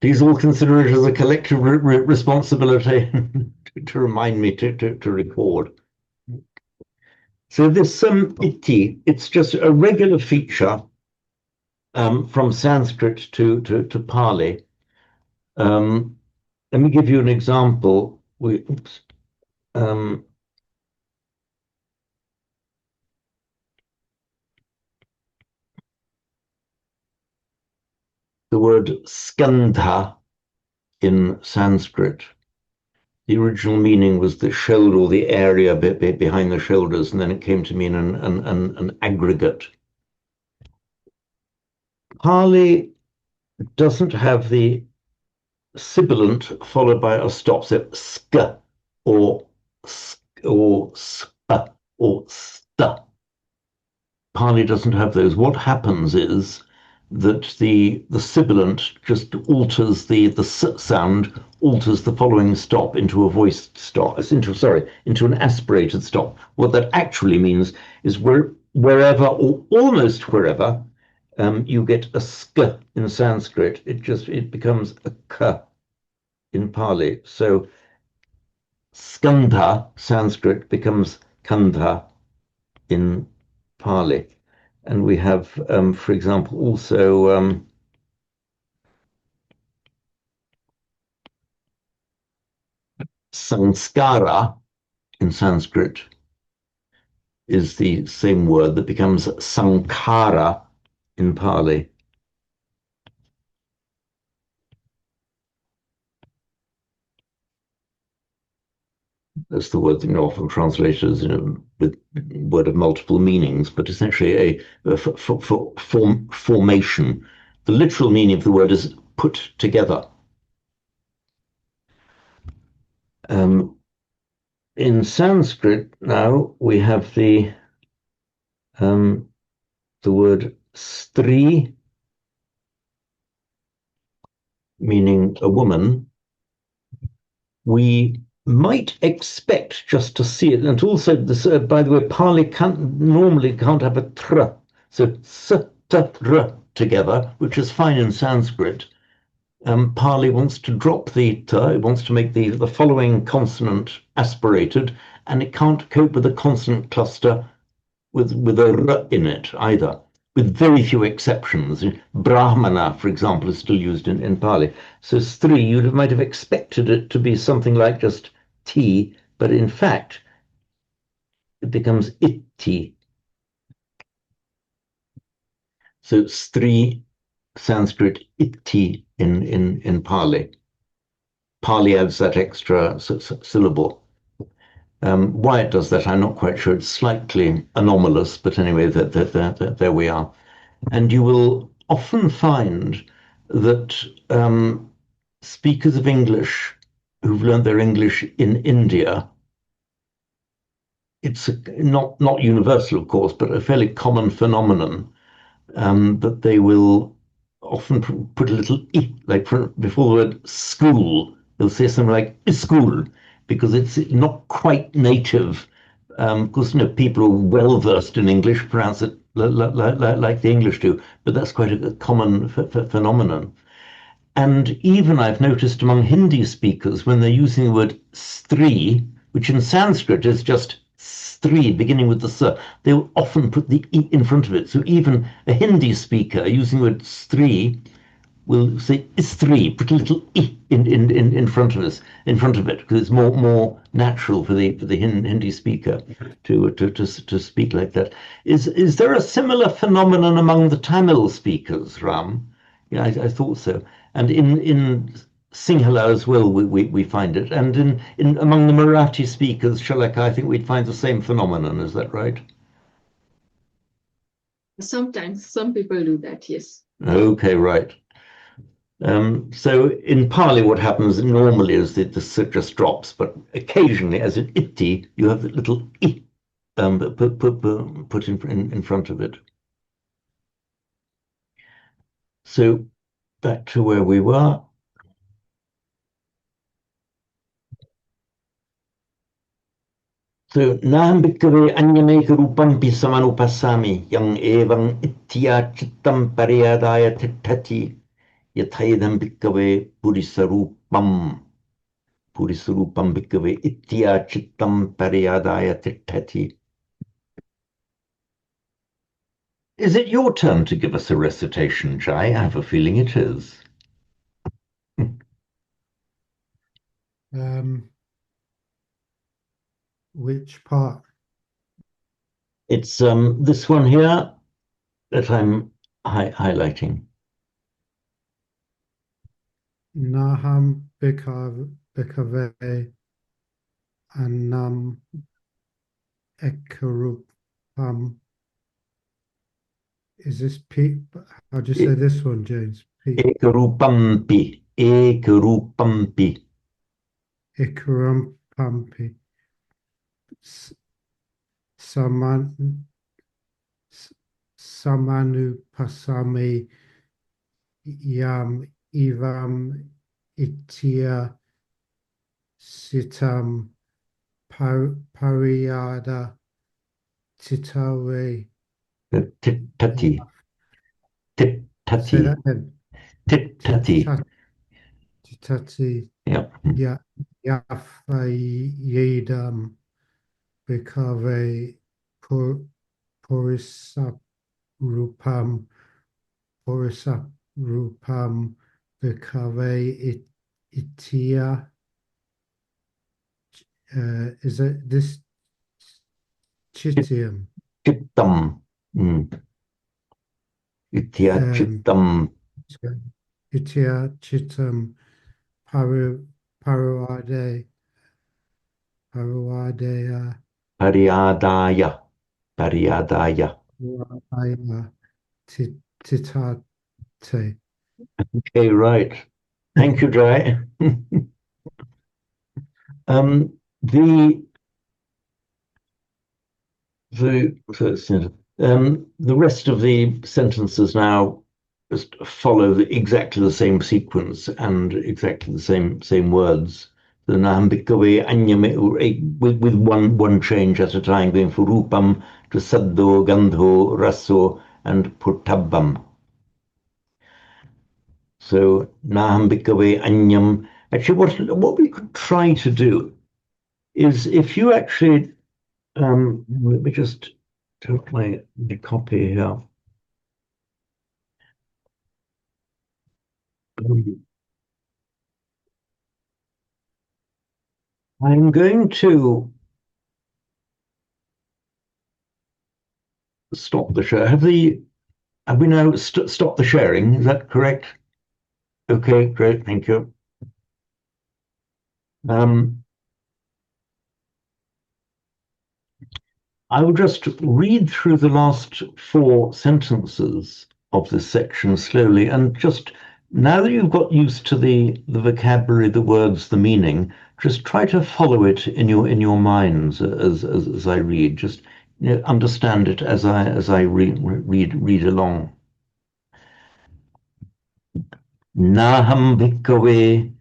Please all consider it as a collective responsibility to remind me to record. So this iti, it's just a regular feature from Sanskrit to Pali. Let me give you an example. Um, the word skandha in Sanskrit. The original meaning was the shoulder or the area behind the shoulders, and then it came to mean an aggregate. Pali doesn't have the sibilant followed by a stop, so sk or sp or st. Pali doesn't have those. What happens is that the sibilant just alters the s sound, alters the following stop into a voiced stop, into an aspirated stop. What that actually means is wherever or almost wherever you get a sk in Sanskrit, it becomes a k in Pali. So skandha Sanskrit becomes kandha in Pali. And we have, for example, also sanskara in Sanskrit is the same word that becomes sankhara in Pali. That's the word that often translated as with word of multiple meanings, but essentially formation. The literal meaning of the word is put together. In Sanskrit now we have the word stri, meaning a woman. We might expect just to see it, and also this, by the way, Pali normally can't have a tr, so s t r together, which is fine in Sanskrit. Pali wants to drop the t, it wants to make the following consonant aspirated, and it can't cope with a consonant cluster with a r in it either, with very few exceptions. Brahmana, for example, is still used in Pali. So stri, might have expected it to be something like just t, but in fact, it becomes itti. So stri, Sanskrit, itti in Pali. Pali adds that extra syllable. Why it does that, I'm not quite sure. It's slightly anomalous, but anyway, there we are. And you will often find that speakers of English who've learned their English in India, it's not universal, of course, but a fairly common phenomenon that they will often put a little I, like before the word school, they'll say something like school, because it's not quite native. Because people who are well versed in English pronounce it like the English do, but that's quite a common phenomenon. And even I've noticed among Hindi speakers, when they're using the word stri, which in Sanskrit is just stri, beginning with the s, they will often put the I in front of it. So even a Hindi speaker using the word stri will say istri, put a little I in front of it, because it's more natural for the Hindi speaker to speak like that. Is there a similar phenomenon among the Tamil speakers, Ram? Yeah, I thought so. And in Sinhala as well, we find it. And in among the Marathi speakers, Shalaka, I think we'd find the same phenomenon. Is that right? Sometimes some people do that, yes. Okay, right. So in Pali, what happens normally is that the sit just drops, but occasionally, as in itti, you have the little I put in front of it. So back to where we were. So Naham Bhikkhave Anyameka Rupam Pisamanupasami Yang Evam Itya Chittam Pariyadaya Tittati Yathaidam Bhikkhave Purisarupam Purisarupam Bhikkhave Itya Chittam Pariyadaya Tittati. Is it your turn to give us a recitation, Jai? I have a feeling it is. Which part? It's this one here that I'm highlighting. Naham Bhikkhave Annam Ekarupam. Is this P? How do you say this one, James? P. Ekarupampi. Ekarupampi. Ikarumpampi. Saman Samanupasami Yam Evam Itya Sitam Pariyada Titawe. Tittati. Say Tittati. that again. Tittati. Titati. Yeah. Yafayedam Bhikkhave Purisap Rupam Bhikkhave Itya. Is it this Chitium? Chittam. Itya Chittam. Itya Chitam Paruade Paruadea Pariyadaya. Pariyadaya. Titate. Okay, right. Thank you, Jai. The rest of the sentences now just follow exactly the same sequence and exactly the same words. The Nahambikave Anyame with one change at a time, going for Rupam to Saddo, Gandho, Raso, and Purtabbam. So Nahambikave Anyam. Actually, what we could try to do is if you actually let me just take the copy here. I'm going to stop the share. Have we now stopped the sharing? Is that correct? Okay, great, thank you. I will just read through the last 4 sentences of this section slowly, and just now that you've got used to the vocabulary, the words, the meaning, just try to follow it in your minds as I read. Just understand it as I read along. Naham bhikkhave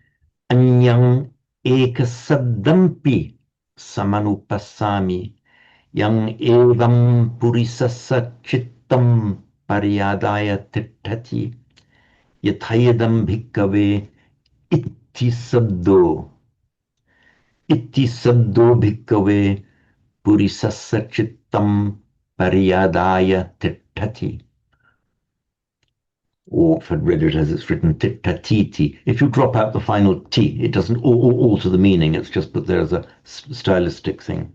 anyang ekasaddampi samanupassami yang evam purisassa chittam pariyadaya tittati yathayadam bhikkhave itti sabdo bhikkhave purisassa chittam pariyadaya tittati. Or if I'd read it as it's written, tittatiti. If you drop out the final T, it doesn't alter the meaning. It's just that there's a stylistic thing.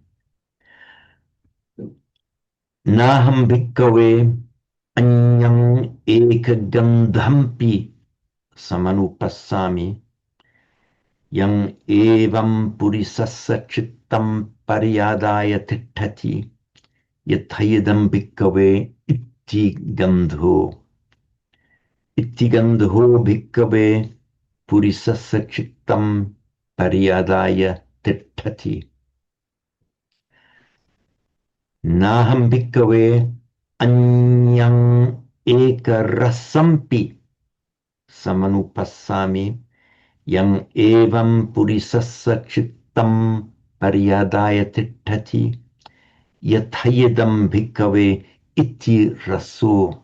Naham bhikkhave anyang ekagandhampi samanupassami yang evam purisassa chittam pariyadaya tittati yathayadam bhikkhave itti gandho. Ittigandho bhikkhave purisassa chittam pariyadaya tittati. Naham bhikkhave anyang ekarasampi samanupassami yang evam purisassa chittam paryadaya tittati yathayidam bhikkhave iti raso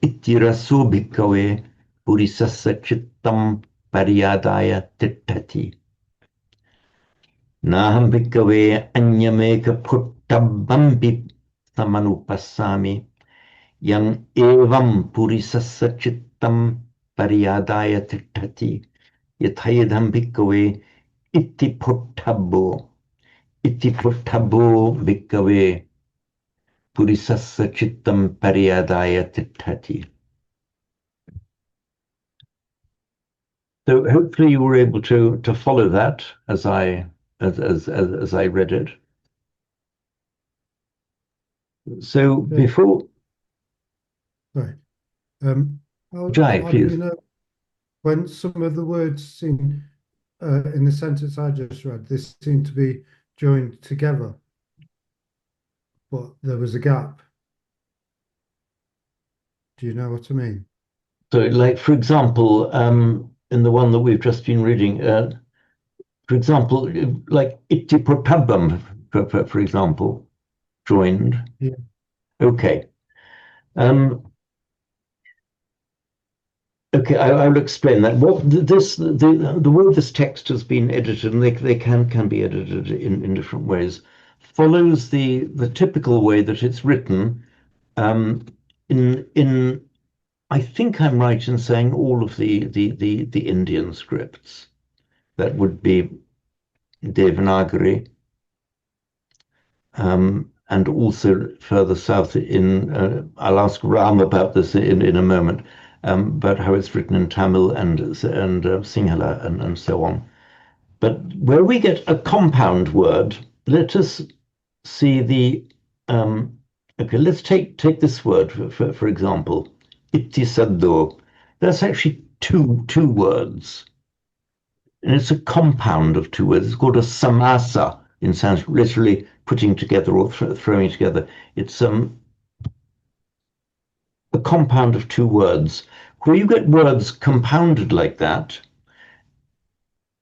bhikkhave purisassa chittam paryadaya tittati. Naham bhikkhave anyameka phuttabampi samanupassami yang evam purisassa chittam paryadaya tittati yathayidam bhikkhave iti phuttabbo bhikkhave purisassa chittam paryadaya tittati. So hopefully you were able to follow that as I read it. So before Right. Jai, How do please. you know when some of the words seem in the sentence I just read, they seem to be joined together, but there was a gap? Do you know what I mean? So, like for example, in the one that we've just been reading, for example, like ittipotabam, for example, joined. Yeah. Okay. Okay, I will explain that. What the way this text has been edited, and they can be edited in different ways, follows the typical way that it's written. In I think I'm right in saying all of the Indian scripts. That would be Devanagari, and also further south I'll ask Ram about this in a moment, about how it's written in Tamil and Sinhala and so on. But where we get a compound word, let us see okay, let's take this word for example, ittisaddo. That's actually two words. And it's a compound of two words. It's called a samasa in Sanskrit, literally putting together or throwing together. It's a compound of two words. Where you get words compounded like that,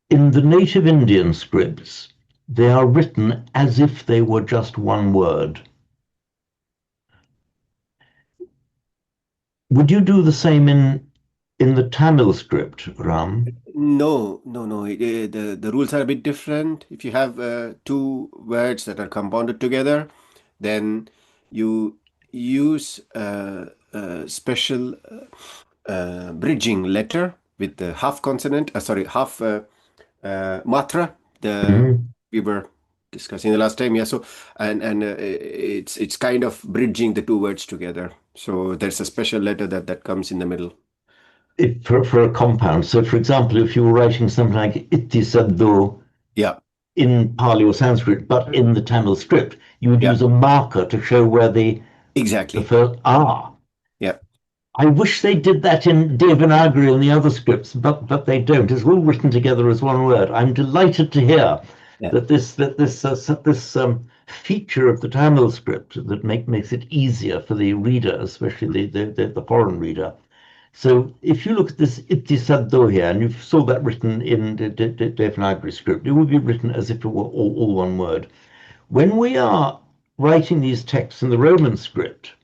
in the native Indian scripts, they are written as if they were just one word. Would you do the same in the Tamil script, Ram? No. The rules are a bit different. If you have two words that are compounded together, then you use a special bridging letter with the half consonant, half matra. We were discussing the last time, yeah. So and it's kind of bridging the two words together. So there's a special letter that comes in the middle. For a compound. So, for example, if you were writing something like ittisaddo, yeah, in Pali or Sanskrit, but in the Tamil script, you would Yeah. use a marker to show where the exactly. first are. Yeah. I wish they did that in Devanagari and the other scripts, but they don't. It's all written together as one word. I'm delighted to hear Yeah. that this feature of the Tamil script that makes it easier for the reader, especially the foreign reader. So if you look at this ittisaddo here, and you saw that written in the Devanagari script, it would be written as if it were all one word. When we are writing these texts in the Roman script,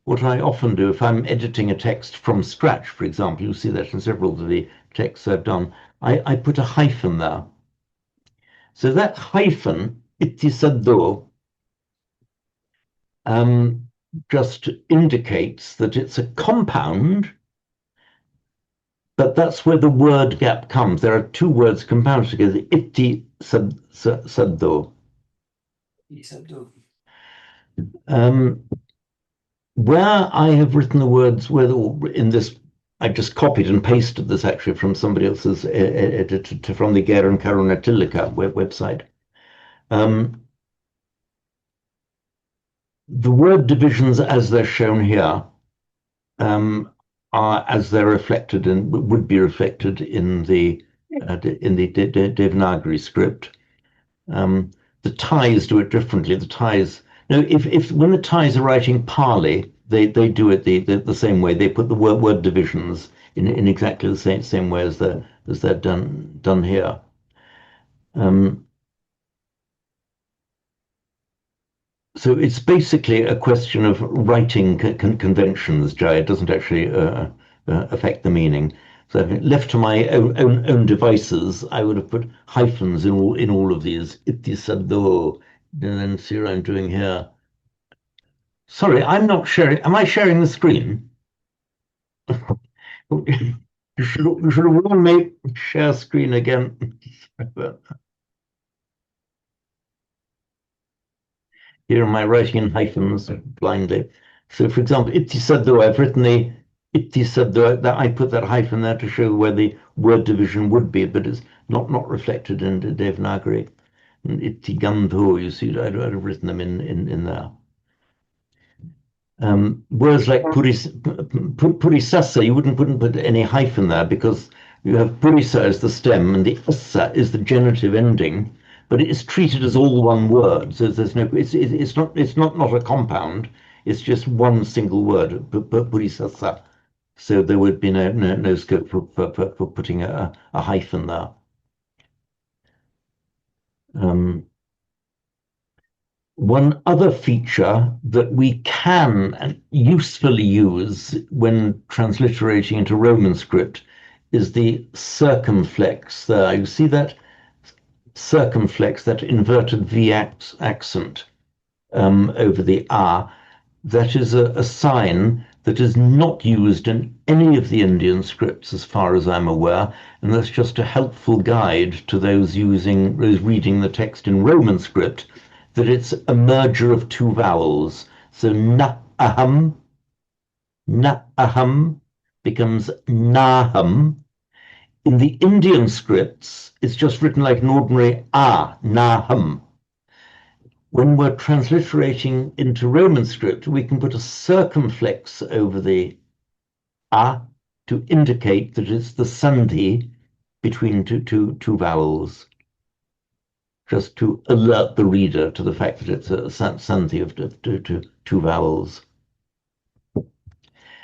what I often do if I'm editing a text from scratch, for example, you see that in several of the texts I've done, I put a hyphen there. So that hyphen, ittisaddo, just indicates that it's a compound, but that's where the word gap comes. There are two words compounded together, ittisaddo. Where I have written the words, in this, I just copied and pasted this actually from somebody else's edited from the Ger and Karunatilika website. The word divisions as they're shown here are as they're reflected in would be reflected in the Devanagari script. The Thais do it differently. The Thais, if when the Thais are writing Pali, they do it the same way. They put the word divisions in exactly the same way as they're done here. So it's basically a question of writing conventions, Jay. It doesn't actually affect the meaning. So if left to my own devices, I would have put hyphens in all of these. Ittisado, and then see what I'm doing here. Sorry, I'm not sharing. Am I sharing the screen? You should have warned me. Share screen again. Here am I writing in hyphens blindly. So, for example, ittisado, I've written the ittisado, that I put that hyphen there to show where the word division would be, but it's not reflected in Devanagari. And ittigandho, you see, I'd have written them in there. Words like purisasa, you wouldn't put any hyphen there because you have purisa as the stem and the assa is the genitive ending, but it is treated as all one word. So there's no, it's not a compound. It's just one single word, purisasa. So there would be no scope for putting a hyphen there. One other feature that we can usefully use when transliterating into Roman script is the circumflex there. You see that circumflex, that inverted V accent over the R. That is a sign that is not used in any of the Indian scripts as far as I'm aware, and that's just a helpful guide to those reading the text in Roman script, that it's a merger of two vowels. So na aham becomes naham. In the Indian scripts, it's just written like an ordinary naham. When we're transliterating into Roman script, we can put a circumflex over the to indicate that it's the sandhi between two vowels, just to alert the reader to the fact that it's a sandhi of two vowels.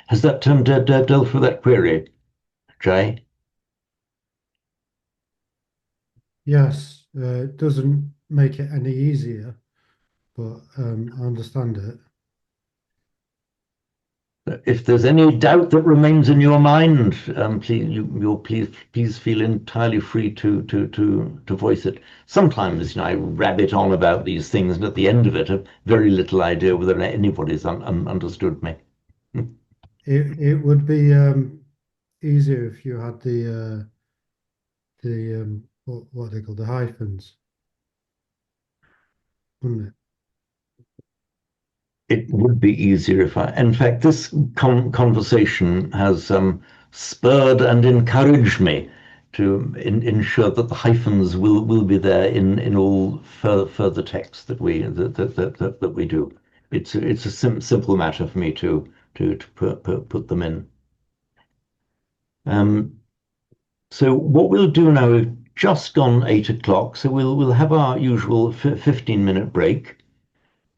Has that dealt with that query, Jay? Yes, it doesn't make it any easier, but I understand it. If there's any doubt that remains in your mind, please feel entirely free to voice it. Sometimes, I rabbit on about these things, and at the end of it, have very little idea whether anybody's understood me. It would be easier if you had what they call the hyphens, wouldn't it? It would be easier if in fact, this conversation has spurred and encouraged me to ensure that the hyphens will be there in all further text that we do. It's a simple matter for me to put them in. So what we'll do now, we've just gone 8 o'clock, so we'll have our usual 15-minute break.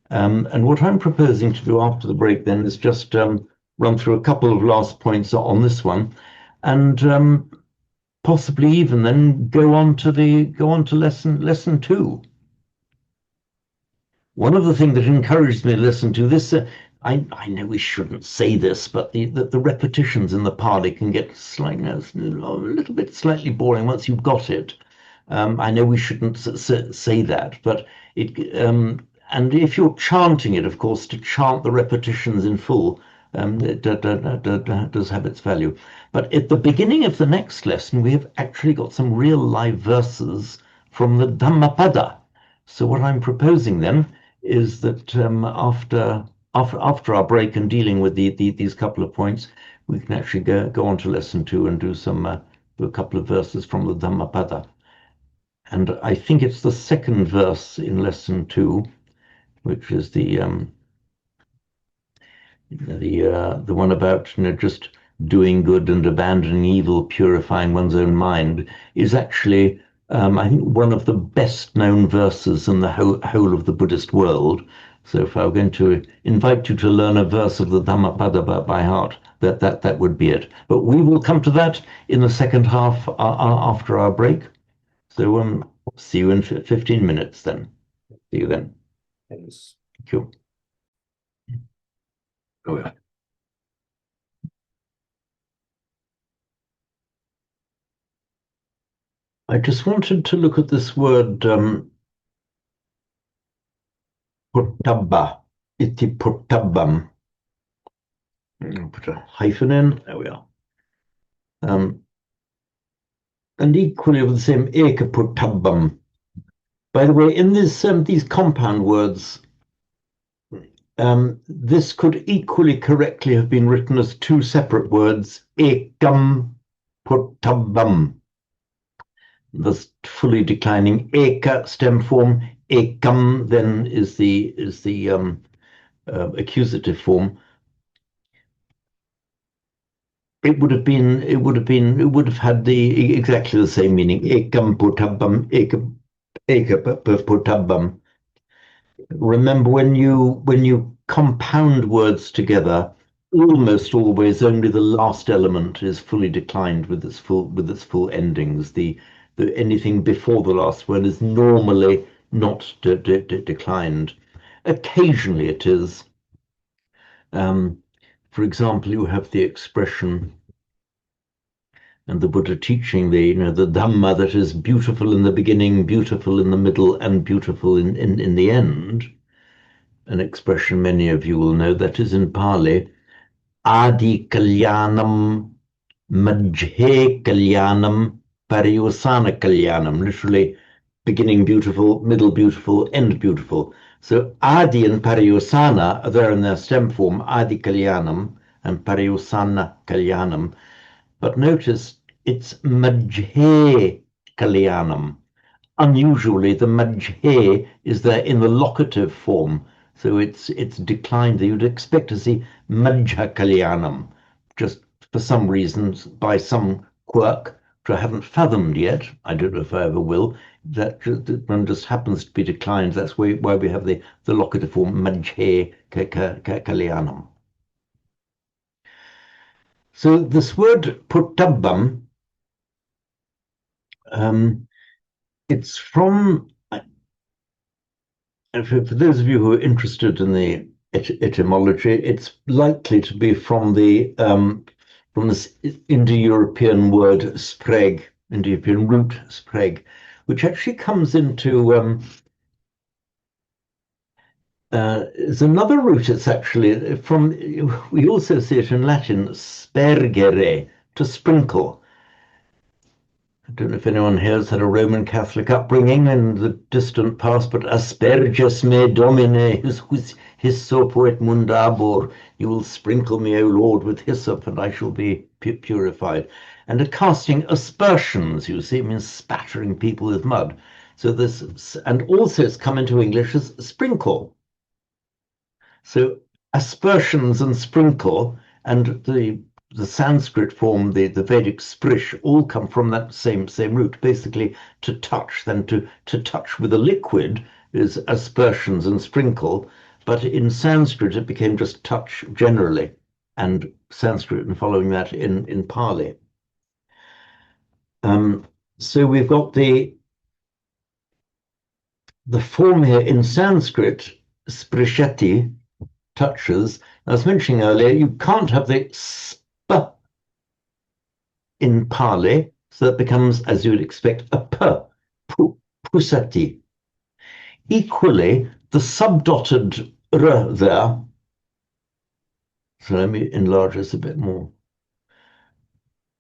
And what I'm proposing to do after the break then is just run through a couple of last points on this one, and possibly even then go on to lesson 2. One of the things that encouraged me to listen to this, I know we shouldn't say this, but the repetitions in the Pali can get slightly, a little bit slightly boring once you've got it. I know we shouldn't say that, but and if you're chanting it, of course, to chant the repetitions in full, it does have its value. But at the beginning of the next lesson, we have actually got some real live verses from the Dhammapada. So what I'm proposing then is that after our break and dealing with these couple of points, we can actually go on to lesson 2 and do a couple of verses from the Dhammapada. And I think it's the second verse in lesson 2, which is the one about just doing good and abandoning evil, purifying one's own mind, is actually I think one of the best known verses in the whole of the Buddhist world. So if I were going to invite you to learn a verse of the Dhammapada by heart, that would be it. But we will come to that in the second half after our break. So see you in 15 minutes then. See you then. Yes. Thank you. Oh, yeah. I just wanted to look at this word portabba, iti portabbam. I'll put a hyphen in. There we are. And equally with the same eka portabbam. By the way, in these compound words, this could equally correctly have been written as two separate words, ekam portabbam. Thus fully declining eka stem form, ekam then is the accusative form. It would have had the exactly the same meaning. Ekam portabbam, eka portabbam. Remember, when you compound words together, almost always only the last element is fully declined with its full endings. The anything before the last one is normally not declined. Occasionally it is. For example, you have the expression, and the Buddha teaching the Dhamma that is beautiful in the beginning, beautiful in the middle, and beautiful in the end. An expression many of you will know that is in Pali, Adi Kalyanam Majhe Kalyanam Pariyosana Kalyanam, literally beginning beautiful, middle beautiful, end beautiful. So Adi and Pariyosana are there in their stem form, Adi Kalyanam and Pariyosana Kalyanam. But notice it's Majhe Kalyanam. Unusually, the Majhe is there in the locative form. So it's declined. You'd expect to see Majha Kalyanam, just for some reasons, by some quirk, which I haven't fathomed yet. I don't know if I ever will. That one just happens to be declined. That's why we have the locative form Majhe Kalyanam. So this word portabbam, it's from, for those of you who are interested in the etymology, it's likely to be from this Indo-European word spreg, Indo-European root spreg, which actually comes into there's another root. It's actually from, we also see it in Latin, spergere, to sprinkle. I don't know if anyone here has had a Roman Catholic upbringing in the distant past, but asperges me domine, hyssop et mundabor. You will sprinkle me, O Lord, with hyssop, and I shall be purified. And a casting aspersions, you see, means spattering people with mud. So this, and also it's come into English as sprinkle. So aspersions and sprinkle, and the Sanskrit form, the Vedic sprish, all come from that same root. Basically, to touch, then to touch with a liquid is aspersions and sprinkle, but in Sanskrit it became just touch generally, and Sanskrit and following that in Pali. So we've got the form here in Sanskrit, sprishati, touches. I was mentioning earlier, you can't have the sp in Pali, so that becomes, as you would expect, a p, pusati. Equally, the subdotted r there, so let me enlarge this a bit more.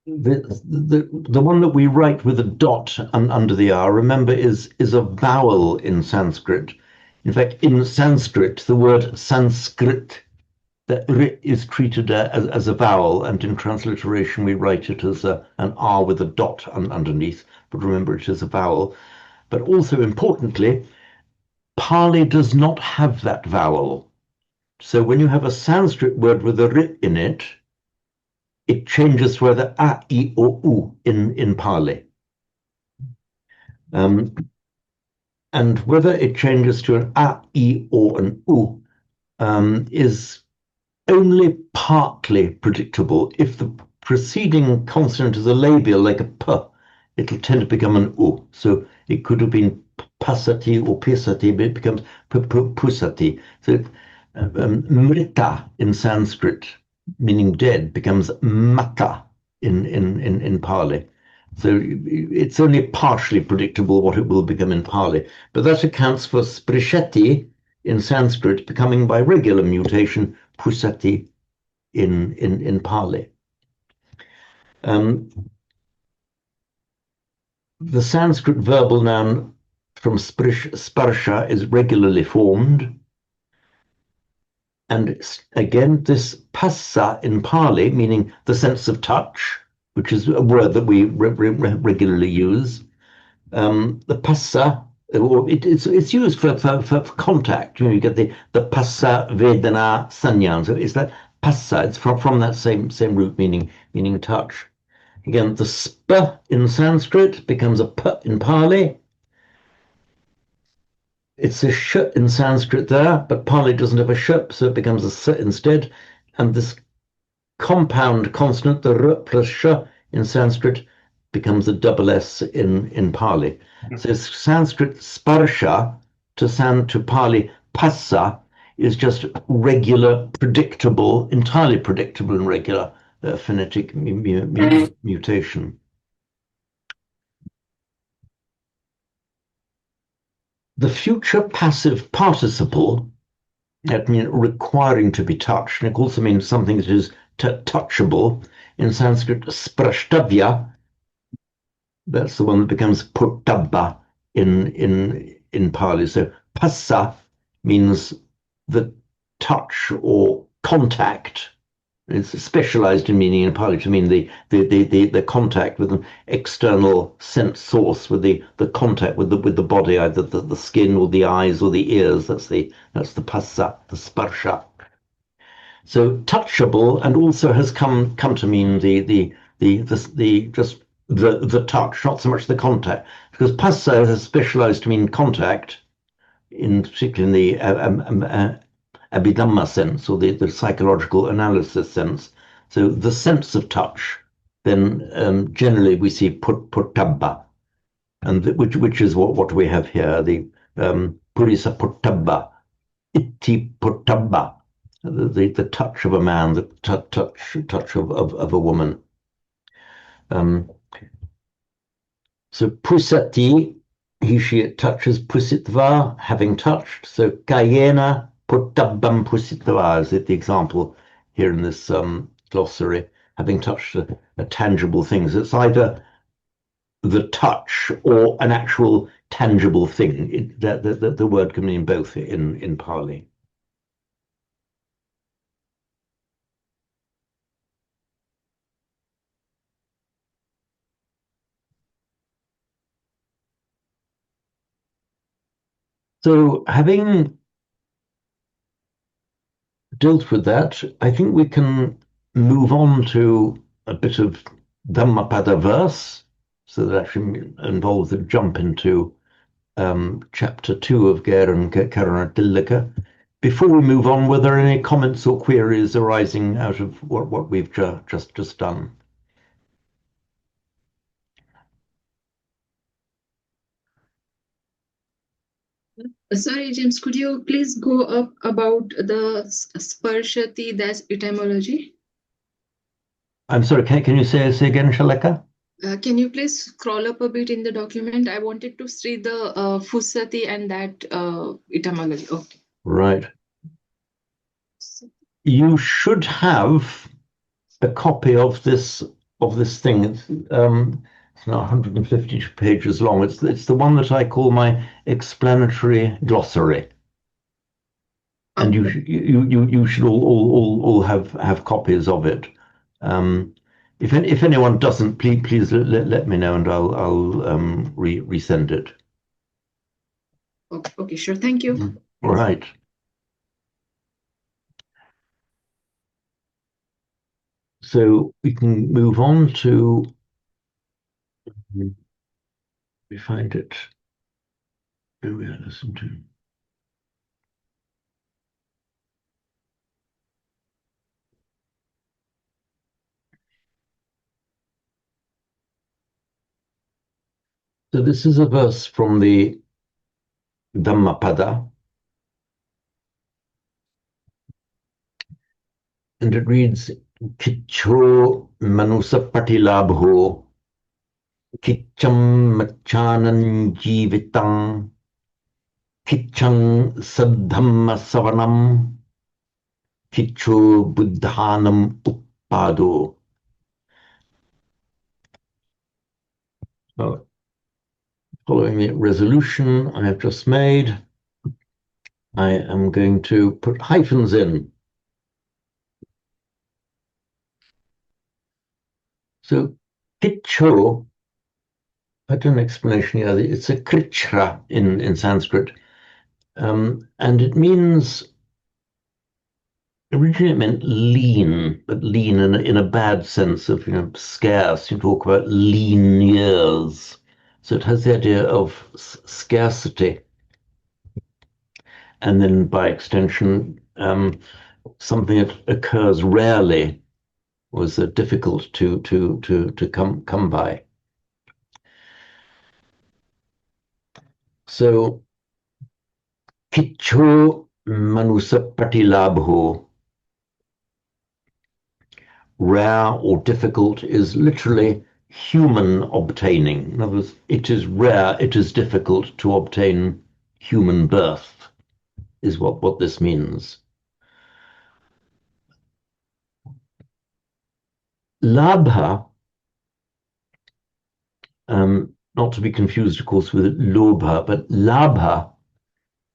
The one that we write with a dot under the R, remember, is a vowel in Sanskrit. In fact, in Sanskrit, the word Sanskrit, the r is treated as a vowel, and in transliteration we write it as an R with a dot underneath, but remember it is a vowel. But also importantly, Pali does not have that vowel. So when you have a Sanskrit word with a r in it, it changes to either a, I, or u in Pali. And whether it changes to an a, I, or an u is only partly predictable. If the preceding consonant is a labial like a p, it'll tend to become an u. So it could have been pasati or pisati, but it becomes pusati. So mrita in Sanskrit, meaning dead, becomes mata in Pali. So it's only partially predictable what it will become in Pali. But that accounts for sprishati in Sanskrit becoming by regular mutation pusati in Pali. The Sanskrit verbal noun from sparsha is regularly formed. And again, this passa in Pali, meaning the sense of touch, which is a word that we regularly use. The passa, it's used for contact. You get the passa vedana sanyan. So it's that passa. It's from that same root, meaning touch. Again, the sp in Sanskrit becomes a p in Pali. It's a sh in Sanskrit there, but Pali doesn't have a sh, so it becomes a s instead. And this compound consonant, the r plus sh in Sanskrit, becomes a double s in Pali. So Sanskrit sparsha to Pali passa is just regular, predictable, entirely predictable and regular phonetic mutation. The future passive participle, that means requiring to be touched, and it also means something that is touchable. In Sanskrit, sprashtavya, that's the one that becomes puttabba in Pali. So passa means the touch or contact. It's specialized in meaning in Pali to mean the contact with an external sense source, with the contact with the body, either the skin or the eyes or the ears. That's the passa, the sparsha. So touchable, and also has come to mean the just the touch, not so much the contact, because passa has specialized to mean contact, particularly in the Abhidhamma sense, or the psychological analysis sense. So the sense of touch, then generally we see puttabba, and which is what we have here, the purisa puttabba, iti puttabba, the touch of a man, the touch of a woman. So pusati, he, she, it touches, pusitva, having touched. So kayena puttabbam pusitva is the example here in this glossary, having touched a tangible thing. So it's either the touch or an actual tangible thing. The word can mean both in Pali. So having dealt with that, I think we can move on to a bit of Dhammapada verse. So that actually involves a jump into chapter 2 of Geren Karanatillaka. Before we move on, were there any comments or queries arising out of what we've just done? Sorry, James, could you please go up about the sparshati, that's etymology? I'm sorry, can you say again, Shaleka? Can you please scroll up a bit in the document? I wanted to see the fusati and that etymology. Okay. Right. You should have a copy of this thing. It's now 150 pages long. It's the one that I call my explanatory glossary, and you should all have copies of it. If anyone doesn't, please let me know, and I'll resend it. Okay, sure. Thank you. All right. So we can move on to. We find it. Where we are listening to. So this is a verse from the Dhammapada, and it reads Kicho Manusapatilabho Kicham Machanan Jivitang Kichang Sadhamma Savanam Kicho Buddhanam Uppado. So, following the resolution I have just made, I am going to put hyphens in. So, Kicho, I had an explanation here. It's a krichra in Sanskrit, and it means, originally it meant lean, but lean in a bad sense of, scarce. You talk about lean years. So it has the idea of scarcity. And then by extension, something that occurs rarely was difficult to come by. So, Kicho Manusapatilabho, rare or difficult, is literally human obtaining. In other words, it is rare, it is difficult to obtain human birth, is what this means. Labha, not to be confused, of course, with lobha, but labha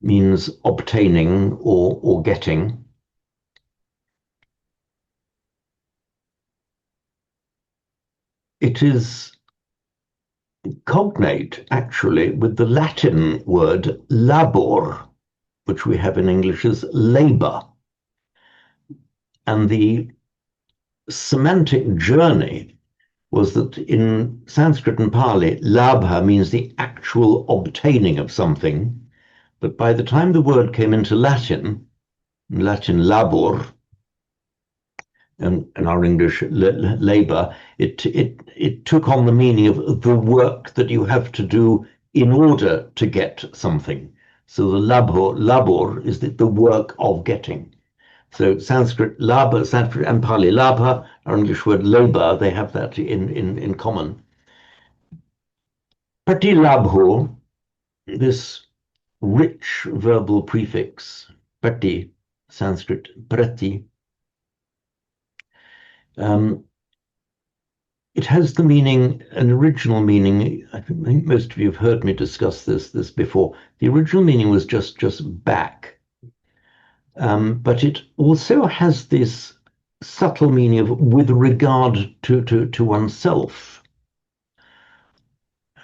means obtaining or getting. It is cognate, actually, with the Latin word labor, which we have in English as labor. And the semantic journey was that in Sanskrit and Pali, labha means the actual obtaining of something. But by the time the word came into Latin labor, and in our English labor, it took on the meaning of the work that you have to do in order to get something. So the labor is the work of getting. So Sanskrit labor, Sanskrit and Pali labha, our English word labor, they have that in common. Pratilabho, this rich verbal prefix, prati, Sanskrit prati, it has the meaning, an original meaning. I think most of you have heard me discuss this before. The original meaning was just back. But it also has this subtle meaning of with regard to oneself.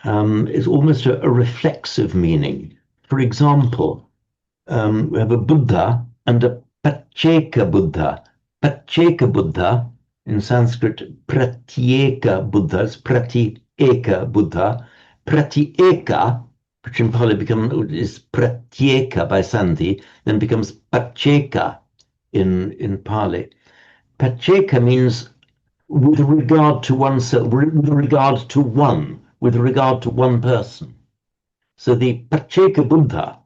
It's almost a reflexive meaning. For example, we have a Buddha and a Pacceka Buddha. Pacceka Buddha, in Sanskrit, Pratyeka Buddha, is Pratyeka Buddha. Pratyeka, which in Pali is Pratyeka by Sandhi, then becomes Pacceka in Pali. Pacceka means with regard to oneself, with regard to one, with regard to one person. So the Pacceka Buddha,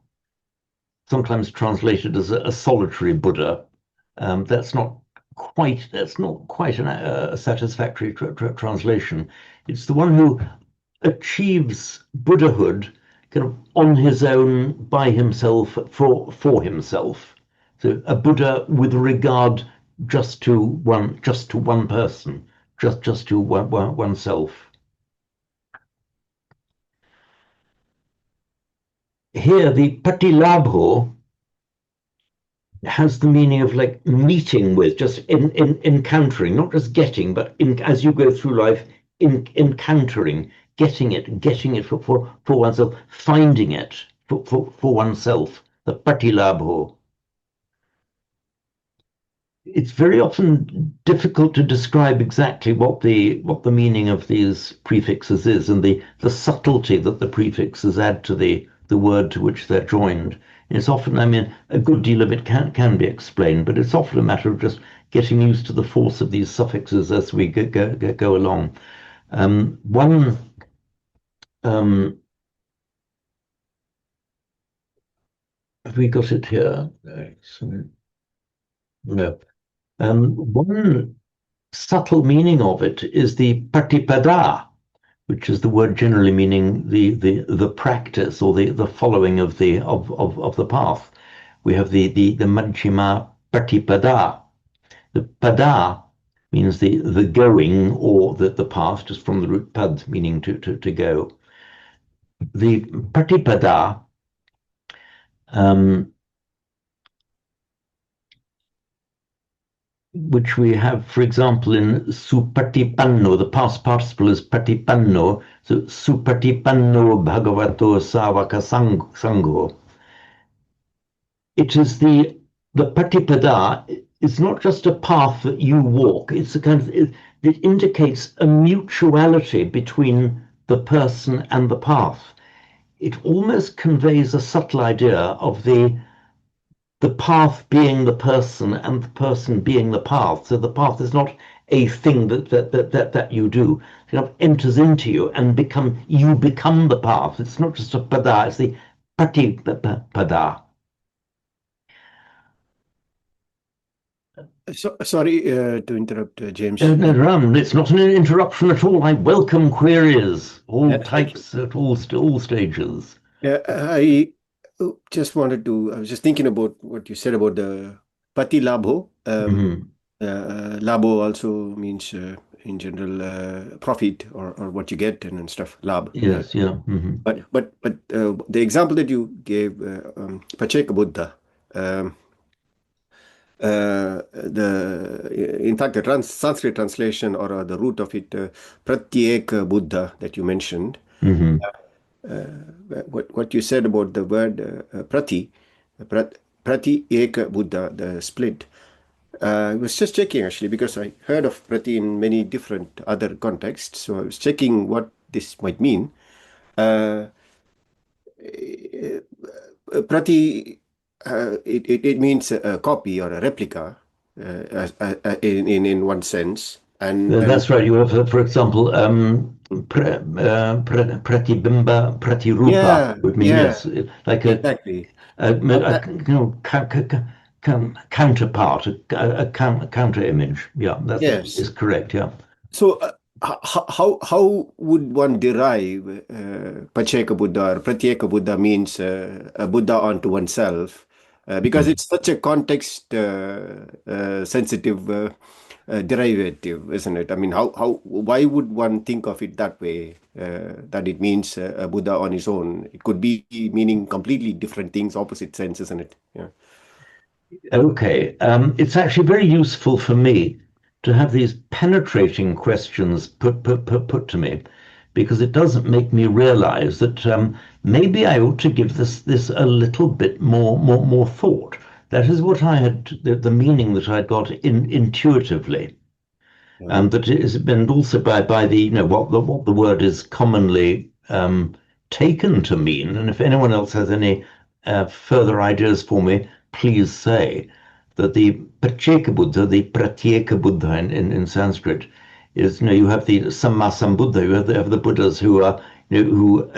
sometimes translated as a solitary Buddha, that's not quite a satisfactory translation. It's the one who achieves Buddhahood kind of on his own, by himself, for himself. So a Buddha with regard just to one person, just to oneself. Here, the patilabho has the meaning of like meeting with, just encountering, not just getting, but as you go through life, encountering, getting it for oneself, finding it for oneself, the patilabho. It's very often difficult to describe exactly what the meaning of these prefixes is, and the subtlety that the prefixes add to the word to which they're joined. It's often, a good deal of it can be explained, but it's often a matter of just getting used to the force of these suffixes as we go along. One have we got it here? Excellent. No. One subtle meaning of it is the patipada, which is the word generally meaning the practice or the following of the path. We have the Majjhima Patipada. The pada means the going or the path, just from the root pad, meaning to go. The Patipada which we have, for example, in supatipanno. The past participle is patipanno. So supatipanno bhagavato savaka sangho. It is the patipada. It's not just a path that you walk. It's a kind of it indicates a mutuality between the person and the path. It almost conveys a subtle idea of the path being the person and the person being the path. So the path is not a thing that you do. It kind of enters into you and you become the path. It's not just a pada, it's the patipada. Sorry to interrupt, James. No, it's not an interruption at all. I welcome queries, all Thank you. types, at all stages. Yeah, I just wanted to. I was just thinking about what you said about the pati labho. Labo also means, in general, profit or what you get and stuff. Lab. Yes, yeah. But the example that you gave, Pacheka Buddha. In fact, the Sanskrit translation or the root of it, Pratyek Buddha that you mentioned. What you said about the word Prati Ek Buddha, the split. I was just checking actually because I heard of Prati in many different other contexts. So I was checking what this might mean. Prati, it means a copy or a replica, in one sense, and that's right. You have, for example, pratibimba, pratirupa would mean yes, like exactly. Counterpart, a counter image. Yeah, that is correct. Yeah. So how would one derive Pacheka Buddha or Pratyeka Buddha means a Buddha unto oneself? Because it's such a context sensitive derivative, isn't it? I mean, why would one think of it that way? That it means a Buddha on his own. It could be meaning completely different things, opposite sense, isn't it? Yeah. Okay, it's actually very useful for me to have these penetrating questions put to me, because it doesn't make me realize that maybe I ought to give this a little bit more thought. That is what I had, the meaning that I got intuitively, and that it has been also by the what the word is commonly taken to mean. And if anyone else has any further ideas for me, please say. That the Pacheka Buddha, the Pratyeka Buddha in Sanskrit, is you have the Sammasambuddha, you have the Buddhas who are who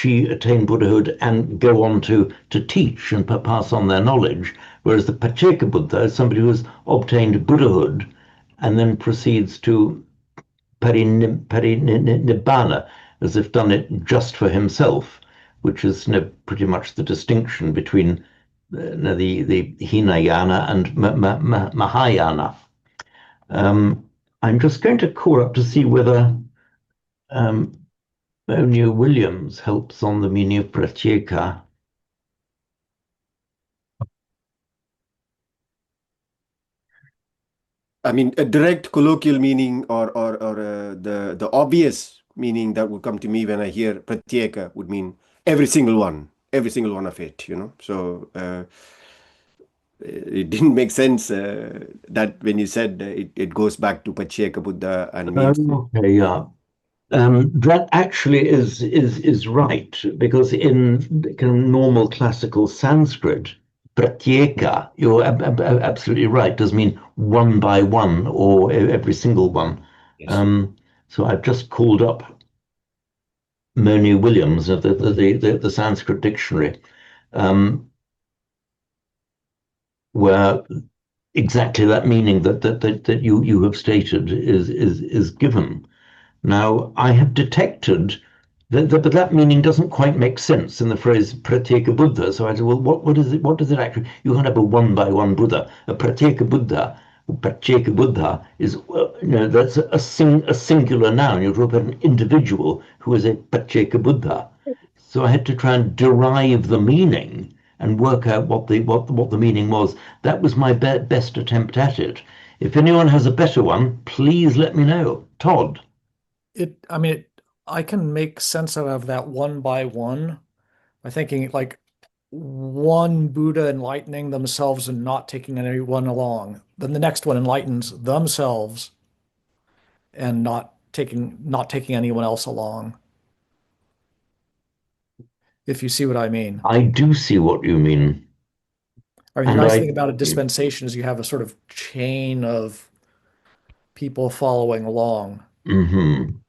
attain Buddhahood and go on to teach and pass on their knowledge, whereas the Pacheka Buddha is somebody who has obtained Buddhahood and then proceeds to parinibbana, as if done it just for himself, which is pretty much the distinction between the Hinayana and Mahayana. I'm just going to call up to see whether Monia Williams helps on the meaning of Pratyeka. I mean, a direct colloquial meaning or the obvious meaning that would come to me when I hear Pratyeka would mean every single one of it, So it didn't make sense that when you said it goes back to Pacheka Buddha and means. Okay, yeah. That actually is right, because in kind of normal classical Sanskrit, pratyeka, you're absolutely right, does mean one by one or every single one. Yes. So I've just called up Moni Williams of the Sanskrit dictionary. where exactly that meaning that you have stated is given. Now, I have detected but that meaning doesn't quite make sense in the phrase pratyeka Buddha. So I said, well, what is it? What does it actually? You can't have a one by one Buddha. A pratyeka Buddha, pratyeka Buddha is, that's a singular noun. You're talking about an individual who is a pratyeka Buddha. So I had to try and derive the meaning and work out what the meaning was. That was my best attempt at it. If anyone has a better one, please let me know. Todd. I can make sense out of that one by one by thinking like one Buddha enlightening themselves and not taking anyone along. Then the next one enlightens themselves and not taking anyone else along. If you see what I mean. I do see what you mean. I mean, the nice thing about a dispensation is you have a sort of chain of people following along. Mm-hmm.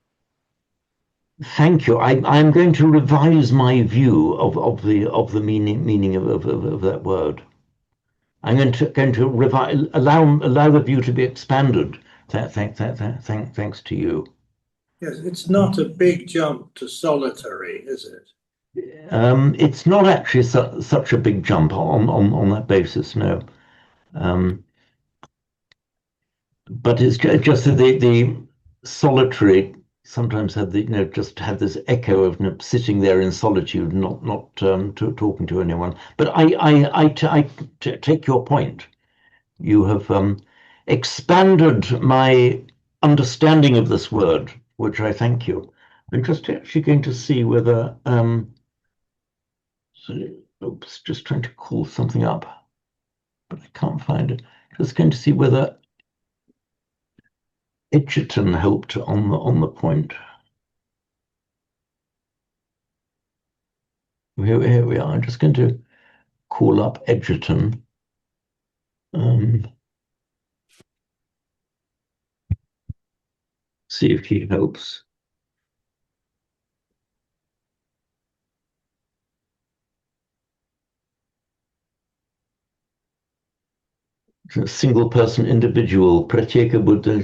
Thank you. I'm going to revise my view of the meaning of that word. I'm going to revise allow the view to be expanded. Thanks to you. Yes, it's not a big jump to solitary, is it? It's not actually such a big jump on that basis, no. But it's just that the solitary sometimes had just had this echo of sitting there in solitude, not talking to anyone. But I take your point. You have expanded my understanding of this word, which I thank you. I'm just actually going to see whether oops, just trying to call something up, but I can't find it. Just going to see whether Edgerton helped on the point. Here we are. I'm just going to call up Edgerton. See if he helps. A single person individual, pratyeka Buddha.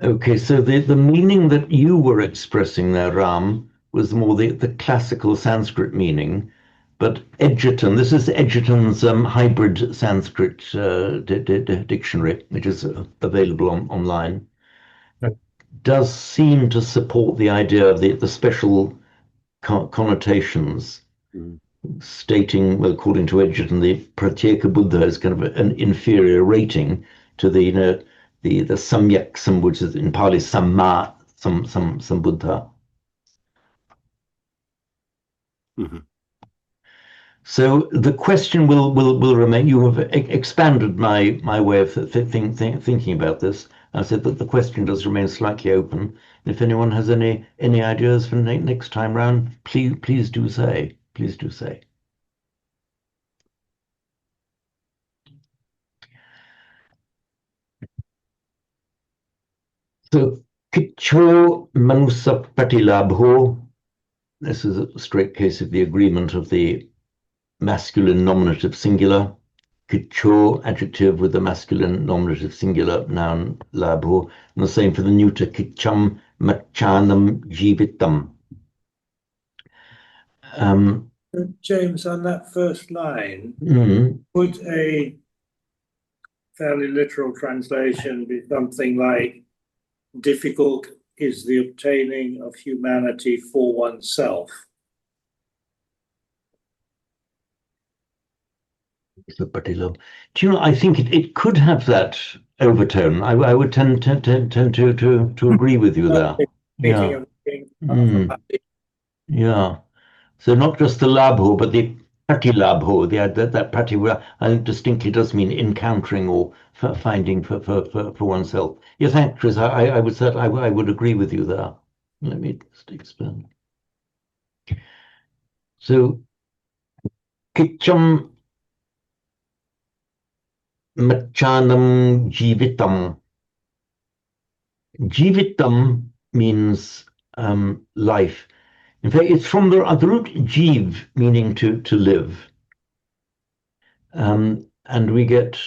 Okay, so the meaning that you were expressing there, Ram, was more the classical Sanskrit meaning. But Edgerton, this is Edgerton's hybrid Sanskrit dictionary, which is available online, does seem to support the idea of the special connotations, stating, well, according to Edgerton, the Pratyeka Buddha is kind of an inferior rating to the Samyak, which is in Pali Samma, some Buddha. Mm-hmm. So the question will remain. You have expanded my way of thinking about this. I said that the question does remain slightly open. If anyone has any ideas for next time round, please do say. Please do say. So Kicho Manusa Pratilabho. This is a straight case of the agreement of the masculine nominative singular. Kicho, adjective with the masculine nominative singular noun labho, and the same for the neuter kicham machanam jivitam. James, on that first line, Mm, would a fairly literal translation be something like, difficult is the obtaining of humanity for oneself? do you know, I think it could have that overtone. I would tend to agree with you there. Yeah. Yeah. So not just the labho, but the pratilabho, that prati, I think distinctly does mean encountering or finding for oneself. Yes, thanks, Chris. I would say I would agree with you there. Let me just expand. So kicham machanam jivitam. Jivitam means life. In fact, it's from the root jiv, meaning to live. And we get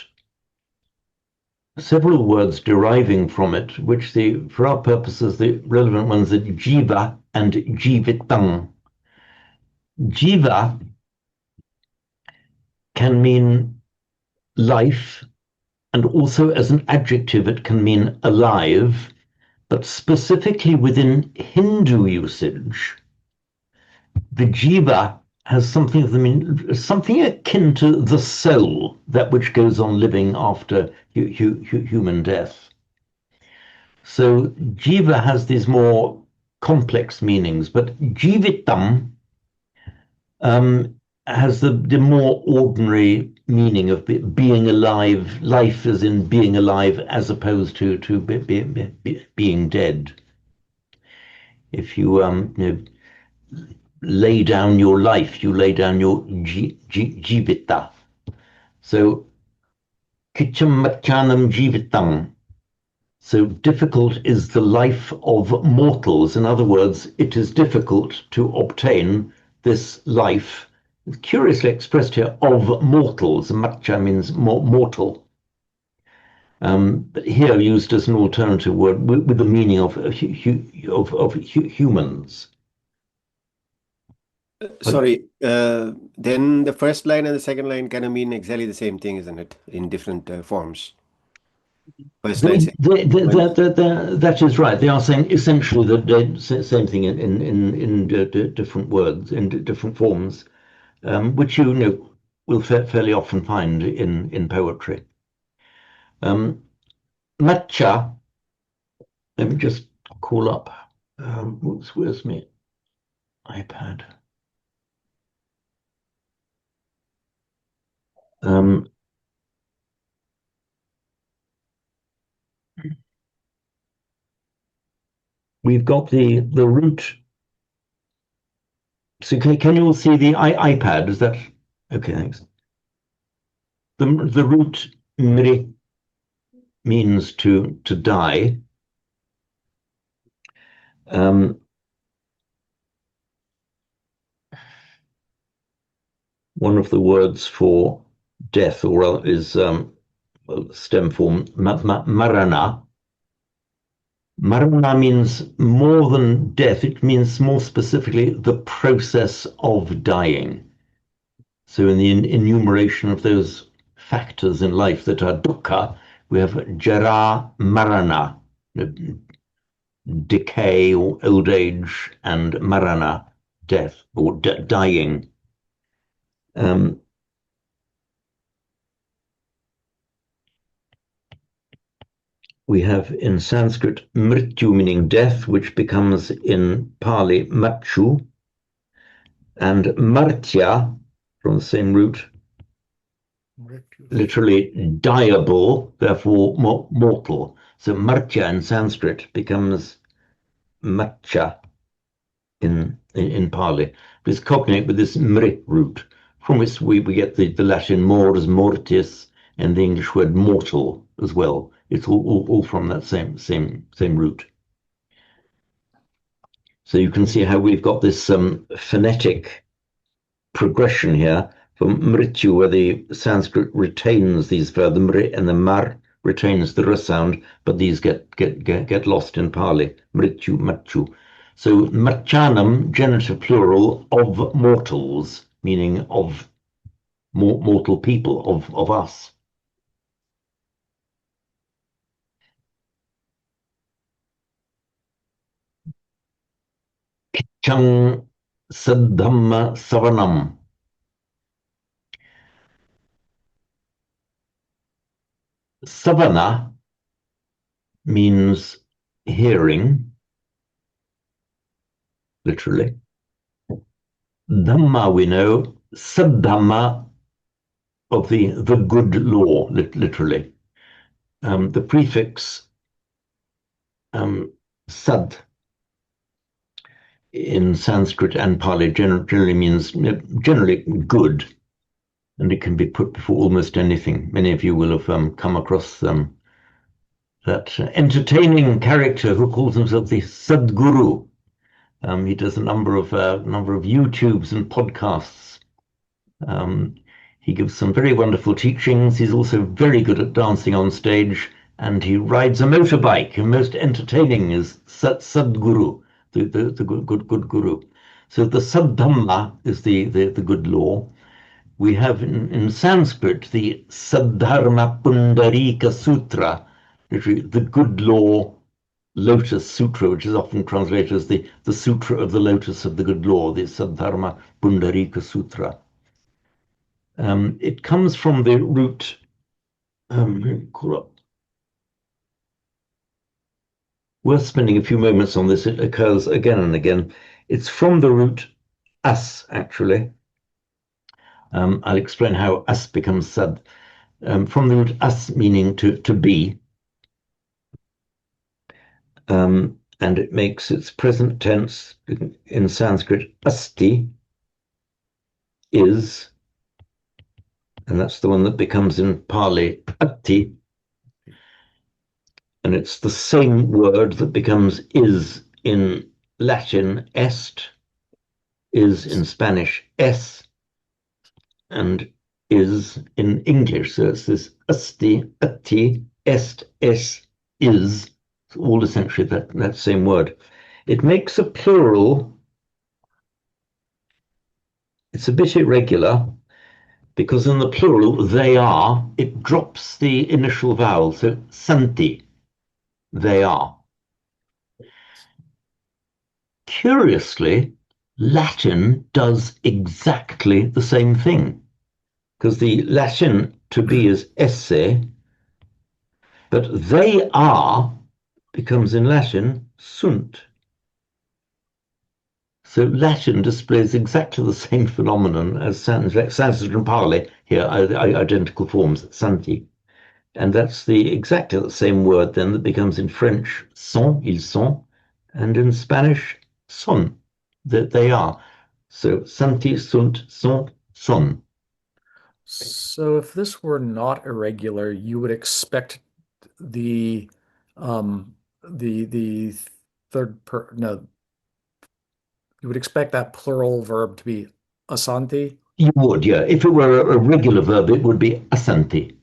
several words deriving from it, which for our purposes, the relevant ones are jiva and jivitam. Jiva can mean life, and also as an adjective, it can mean alive, but specifically within Hindu usage, the jiva has something akin to the soul, that which goes on living after human death. So jiva has these more complex meanings, but jivitam has the more ordinary meaning of being alive, life as in being alive, as opposed to being dead. If you, lay down your life, you lay down your jivita. So, kicham machanam jivitam. So difficult is the life of mortals. In other words, it is difficult to obtain this life, curiously expressed here, of mortals. Matcha means mortal. But here used as an alternative word with the meaning of humans. Sorry, then the first line and the second line kind of mean exactly the same thing, isn't it? In different forms. First line. That is right. They are saying essentially the same thing in different words, in different forms, which you will fairly often find in poetry. Matcha. Let me just call up. Where's my iPad? We've got the root. So can you all see the iPad? Is that okay? Thanks. The root mri means to die. One of the words for death is stem form marana. Marana means more than death. It means more specifically the process of dying. So in the enumeration of those factors in life that are dukkha, we have jara marana, decay or old age, and marana, death or dying. We have in Sanskrit mrityu, meaning death, which becomes in Pali machu, and martya from the same root, literally diable, therefore mortal. So martya in Sanskrit becomes matcha in Pali. It's cognate with this mri root, from which we get the Latin mors, mortis, and the English word mortal as well. It's all from that same root. So you can see how we've got this phonetic progression here from mrityu, where the Sanskrit retains these the mri, and the mar retains the r sound, but these get lost in Pali. Mrityu, machu. So machanam, genitive plural, of mortals, meaning of mortal people, of us. Chang saddhamma savanam. Savana means hearing, literally. Dhamma, we know, saddhamma, of the good law, literally. The prefix sad in Sanskrit and Pali generally means generally good, and it can be put before almost anything. Many of you will have come across that entertaining character who calls himself the Sadguru. He does a number of YouTubes and podcasts. He gives some very wonderful teachings. He's also very good at dancing on stage, and he rides a motorbike. And most entertaining is Sadguru, the good guru. So the Saddhamma is the good law. We have in Sanskrit the Saddharma Pundarika Sutra, literally the good law Lotus Sutra, which is often translated as the Sutra of the Lotus of the Good Law, the Saddharma Pundarika Sutra. It comes from the root worth spending a few moments on this. It occurs again and again. It's from the root as, actually. I'll explain how as becomes sad. From the root as, meaning to be. And it makes its present tense in Sanskrit asti, is, and that's the one that becomes in Pali atti, and it's the same word that becomes is in Latin est, is in Spanish es, and is in English. So it's this asti, atti, est, es, is. It's all essentially that same word. It makes a plural. It's a bit irregular because in the plural, they are, it drops the initial vowel. So santi, they are. Curiously, Latin does exactly the same thing because the Latin to be is esse, but they are becomes in Latin sunt. So Latin displays exactly the same phenomenon as Sanskrit and Pali here, identical forms, santi. And that's exactly the same word then that becomes in French sont, ils sont, and in Spanish son, that they are. So santi, sunt, sont, son. So if this were not irregular, you would expect the you would expect that plural verb to be asanti. You would, yeah. If it were a regular verb, it would be asanti.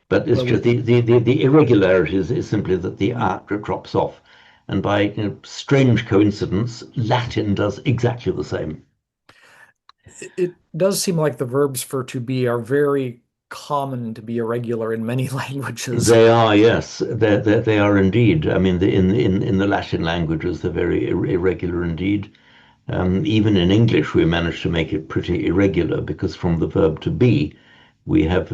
But it's just the irregularity is simply that the drops off. And by strange coincidence, Latin does exactly the same. It does seem like the verbs for to be are very common to be irregular in many languages. They are, yes, they are indeed. I mean, in the Latin languages, they're very irregular indeed. Even in English, we managed to make it pretty irregular because from the verb to be, we have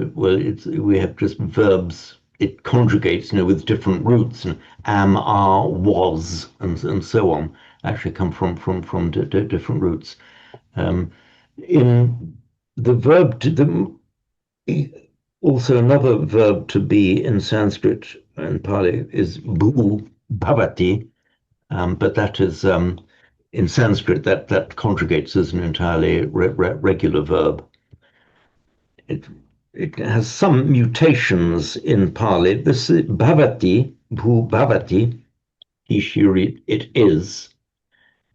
just verbs. It conjugates, with different roots, and am, are, was, and so on. Actually, come from different roots. In the verb also another verb to be in Sanskrit and Pali is bhavati, but that is in Sanskrit that conjugates as an entirely regular verb. It has some mutations in Pali. This bhavati, bhavati, it is.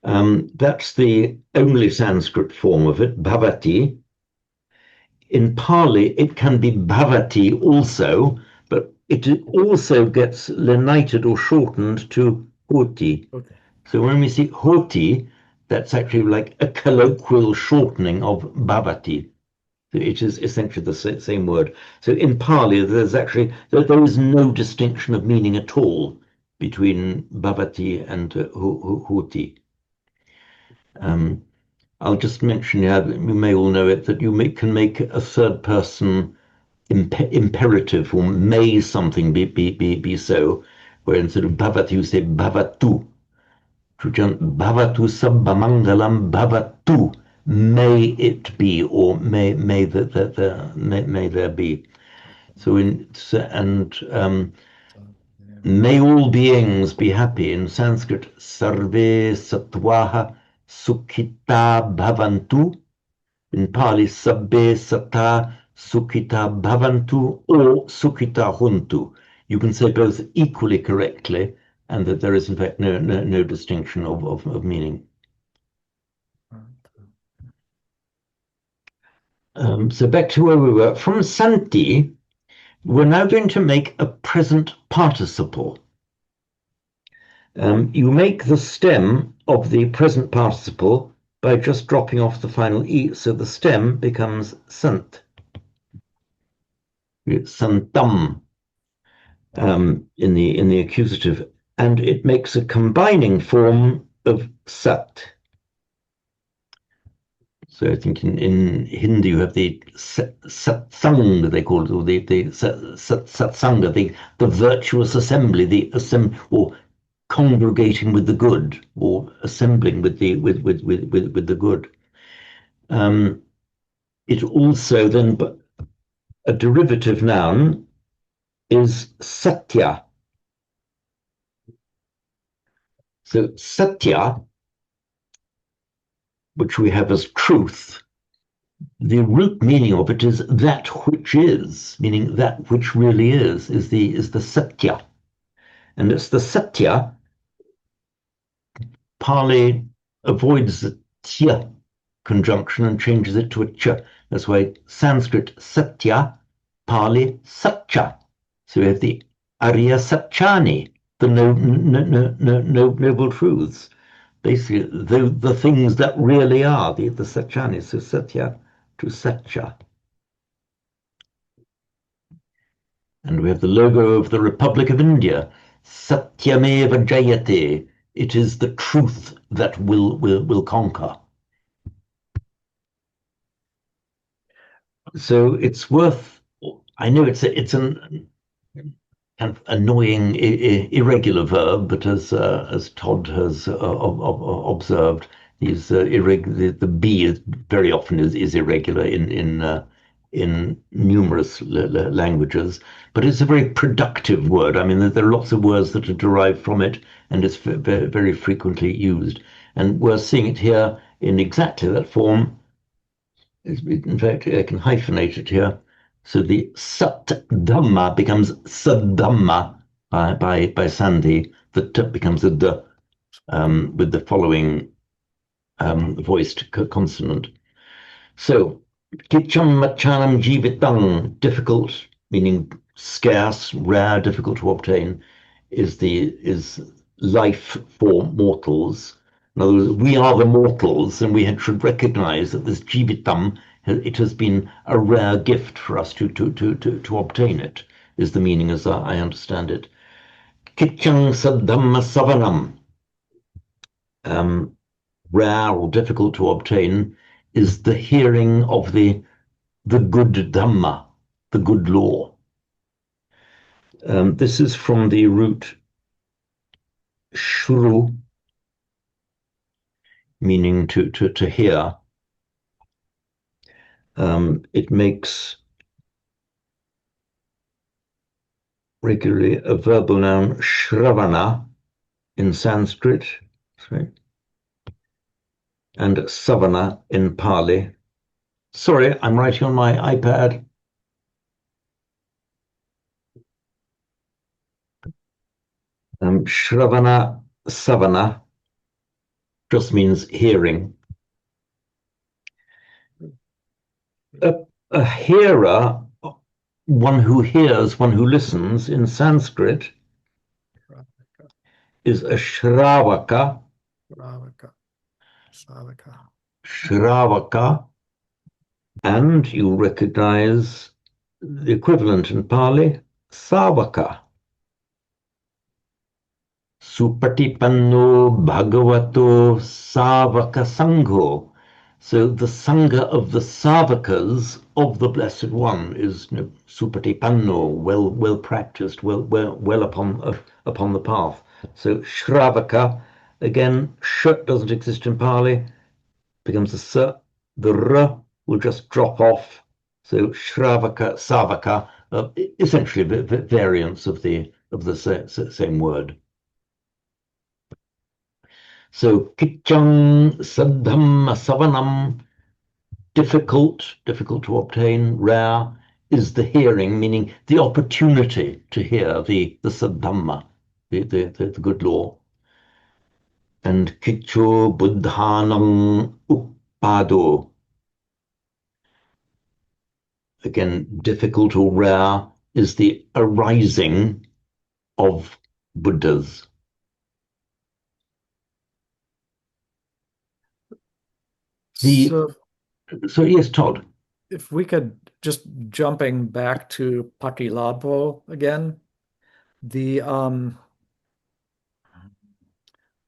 That's the only Sanskrit form of it, bhavati. In Pali, it can be bhavati also, but it also gets lenited or shortened to hoti. Okay. So when we see hoti, that's actually like a colloquial shortening of bhavati. It is essentially the same word. So in Pali, there is no distinction of meaning at all between bhavati and hoti. I'll just mention, you may all know it, that you can make a third person imperative, or may something be so, where instead of bhavati you say bhavatu. Bhavatu sabbamangalam bhavatu. May it be, or may there be. May all beings be happy. In Sanskrit, sarve sattvaha sukhita bhavantu. In Pali, sabbe sattva sukhita bhavantu or sukhita huntu. you can say both equally correctly, and that there is in fact no distinction of meaning. So back to where we were. From Santi, we're now going to make a present participle. You make the stem of the present participle by just dropping off the final E, so the stem becomes sant. Santam in the accusative, and it makes a combining form of sat. So I think in Hindi you have the satsang, they call it, or the satsanga, the virtuous assembly, or congregating with the good, or assembling with the good. It also then, a derivative noun is satya. So satya, which we have as truth, the root meaning of it is that which is, meaning that which really is the satya. And it's the satya. Pali avoids the tya conjunction and changes it to a ch. That's why Sanskrit satya, Pali satya. So we have the Arya Satchani, the noble truths. Basically, the things that really are, the Satchani, so satya to satya. And we have the logo of the Republic of India, Satyameva Jayate. It is the truth that will conquer. So it's worth, I know it's an kind of annoying, irregular verb, but as Todd has observed, the B is very often is irregular in numerous languages, but it's a very productive word. I mean, there are lots of words that are derived from it, and it's very frequently used. And we're seeing it here in exactly that form. In fact, I can hyphenate it here. So the sat dhamma becomes sadhamma by Sandhi. The t becomes a d with the following voiced consonant. So kicham machanam jivitam, difficult, meaning scarce, rare, difficult to obtain, is life for mortals. In other words, we are the mortals, and we should recognize that this jivitam, it has been a rare gift for us to obtain it, is the meaning as I understand it. Kitchang sadhamma savanam, rare or difficult to obtain, is the hearing of the good dhamma, the good law. This is from the root shru, meaning to hear. It makes regularly a verbal noun shravana in Sanskrit, sorry, and savana in Pali. Sorry, I'm writing on my iPad. Shravana, savana just means hearing. A hearer, one who hears, one who listens in Sanskrit, is a shravaka. Shravaka. And you recognize the equivalent in Pali, savaka. Supatipanno bhagavato savaka sangho. So the sangha of the savakas of the Blessed One is supatipanno, well practiced, well upon the path. So shravaka, again, sh doesn't exist in Pali, becomes a s. The r will just drop off. So shravaka, savaka, essentially variants of the same word. So kichang sadhamma savanam, difficult to obtain, rare, is the hearing, meaning the opportunity to hear the Saddhamma, the good law. And Kicho Buddhanam Uppado, again, difficult or rare, is the arising of Buddhas. So So yes, Todd. if we could just jumping back to Patilabo again, the um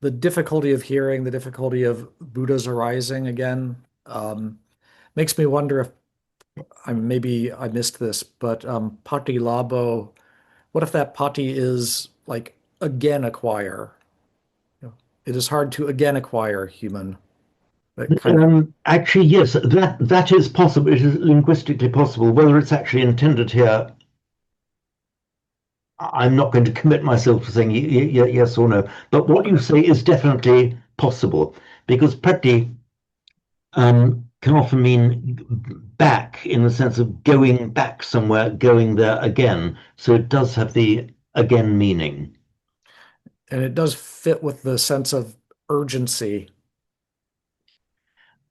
the difficulty of hearing, the difficulty of Buddhas arising again, makes me wonder if maybe I missed this, but Patilabo, what if that pati is like again acquire? You know, it is hard to again acquire human. That kind of Actually, yes, that is possible. It is linguistically possible. Whether it's actually intended here, I'm not going to commit myself to saying yes or no. But what you say is definitely possible because prati can often mean back in the sense of going back somewhere, going there again. So it does have the again meaning. and it does fit with the sense of urgency.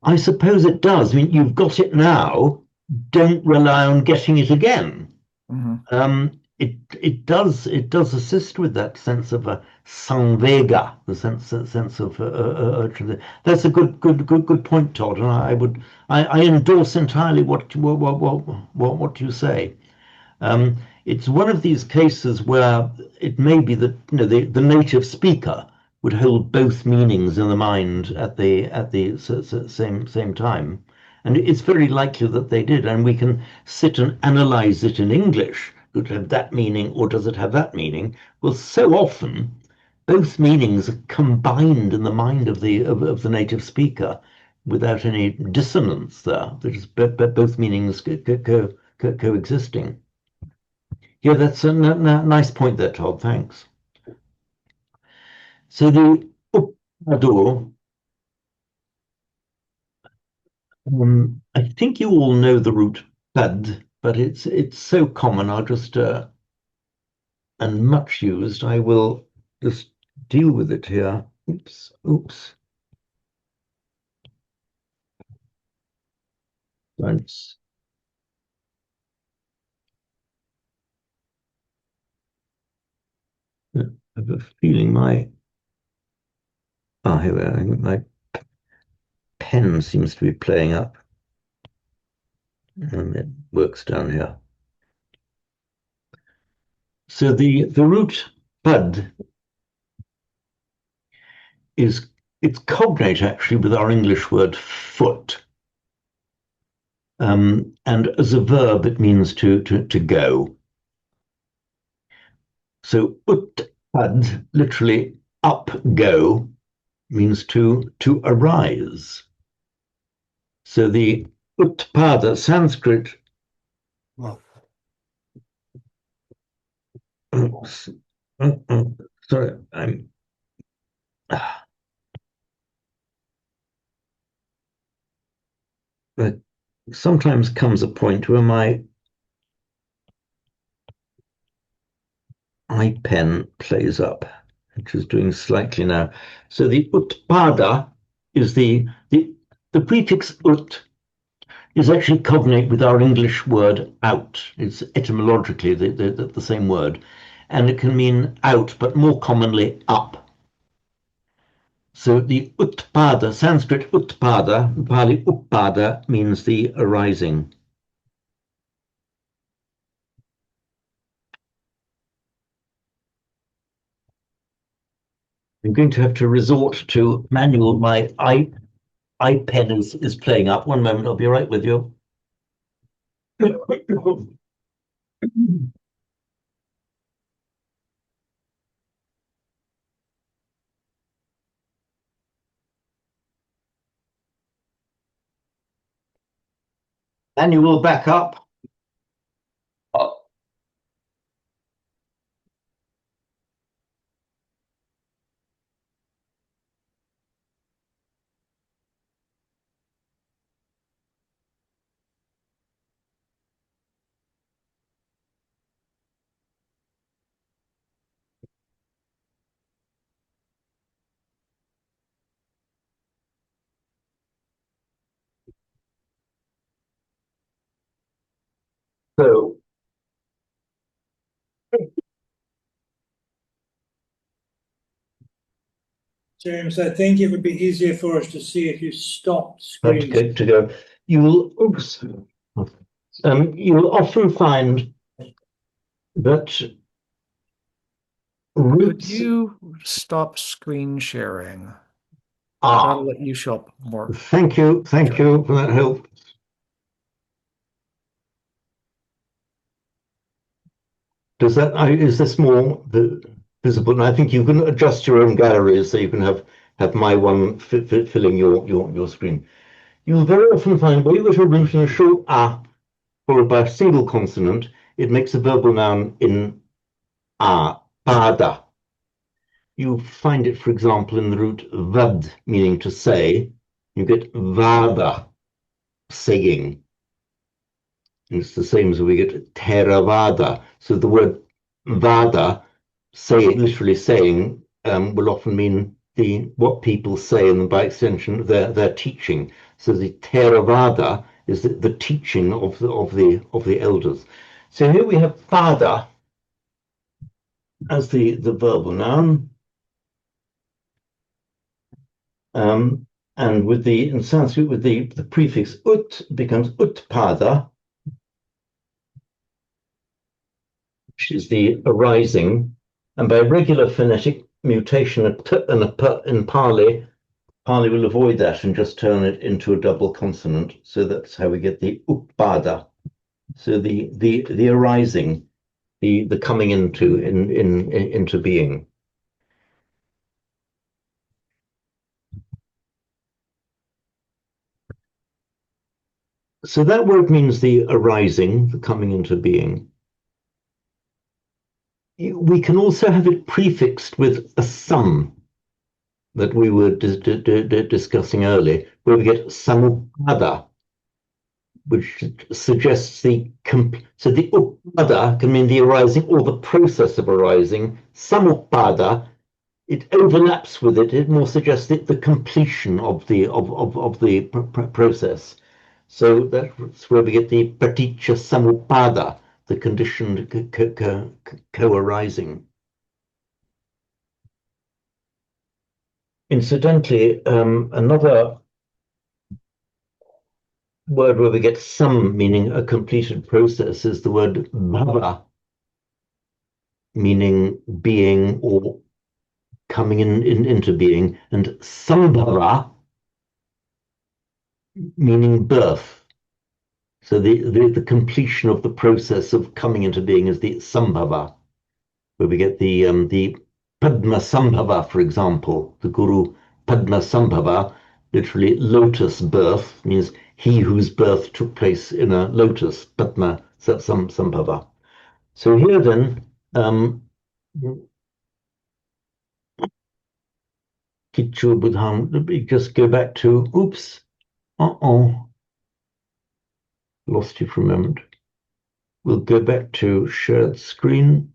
I suppose it does. I mean, you've got it now. Don't rely on getting it again. Mhm. It does assist with that sense of samvega, the sense of urgency. That's a good point, Todd, and I endorse entirely what you say. It's one of these cases where it may be that the native speaker would hold both meanings in the mind at the same time, and it's very likely that they did. And we can sit and analyze it in English. Does it have that meaning or does it have that meaning? Well, so often both meanings are combined in the mind of the native speaker without any dissonance there. There's both meanings coexisting. Yeah, that's a nice point there, Todd. Thanks. So the upado, I think you all know the root bad, but it's so common. I'll just and much used. I will just deal with it here. Oops. Thanks. I have a feeling here we are. My pen seems to be playing up, and it works down here. So the root bud it's cognate actually with our English word foot. And as a verb, it means to go. So utpad, literally up go, means to arise. So the utpada Sanskrit. Well, sorry, I'm. But sometimes comes a point where my iPen plays up, which is doing slightly now. So the utpada is the prefix ut is actually cognate with our English word out. It's etymologically the same word, and it can mean out, but more commonly up. So the utpada, Sanskrit utpada, Pali uppada, means the arising. I'm going to have to resort to manual. My iPen is playing up. One moment, I'll be right with you. Manual back up. James, I think it would be easier for us to see if you stopped Right, screen. to go. You will, oops. You will often find that Could roots you stop screen sharing? are. That'll let you show up more. Thank you for that help. Is this more visible? And I think you can adjust your own galleries so you can have my one filling your screen. You'll very often find where you've got a root and a short a followed by a single consonant, it makes a verbal noun in a, pada. You find it, for example, in the root vad, meaning to say. You get vada, saying. And it's the same as we get Theravada. So the word vada, literally saying, will often mean what people say, and by extension, their teaching. So the Theravada is the teaching of the elders. So here we have pada as the verbal noun, and in Sanskrit with the prefix ut becomes utpada, which is the arising, and by regular phonetic mutation, a t and a p in Pali will avoid that and just turn it into a double consonant. So that's how we get the upada. So the arising, the coming into being. So that word means the arising, the coming into being. We can also have it prefixed with a sum that we were discussing earlier, where we get samupada, which suggests so the upada can mean the arising or the process of arising. Samupada, it overlaps with it. It more suggests the completion of the process. So that's where we get the paticca samupada, the conditioned co-arising. Incidentally, another word where we get some meaning a completed process is the word bhava, meaning being or coming into being, and sambhava, meaning birth. So the completion of the process of coming into being is the sambhava, where we get the Padma Sambhava, for example, the Guru Padma Sambhava, literally lotus birth, means he whose birth took place in a lotus, Padma Sambhava. So here then, Kichu Budham, let me just go back to, oops, lost you for a moment. We'll go back to shared screen.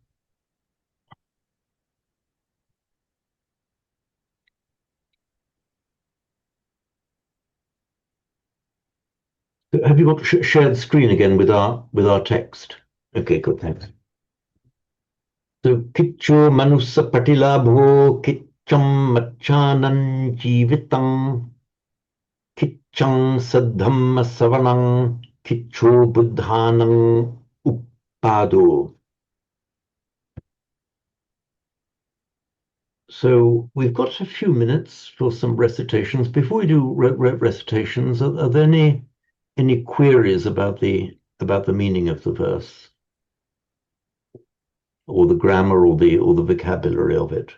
Have you got shared screen again with our text? Okay, good, thanks. So Kicho Manusa Patilabho Kicham Machanan Jivitam Kichang Sadhamma Savanang Kicho Buddhanang Uppado. So we've got a few minutes for some recitations. Before we do recitations, are there any queries about the meaning of the verse, or the grammar, or the vocabulary of it?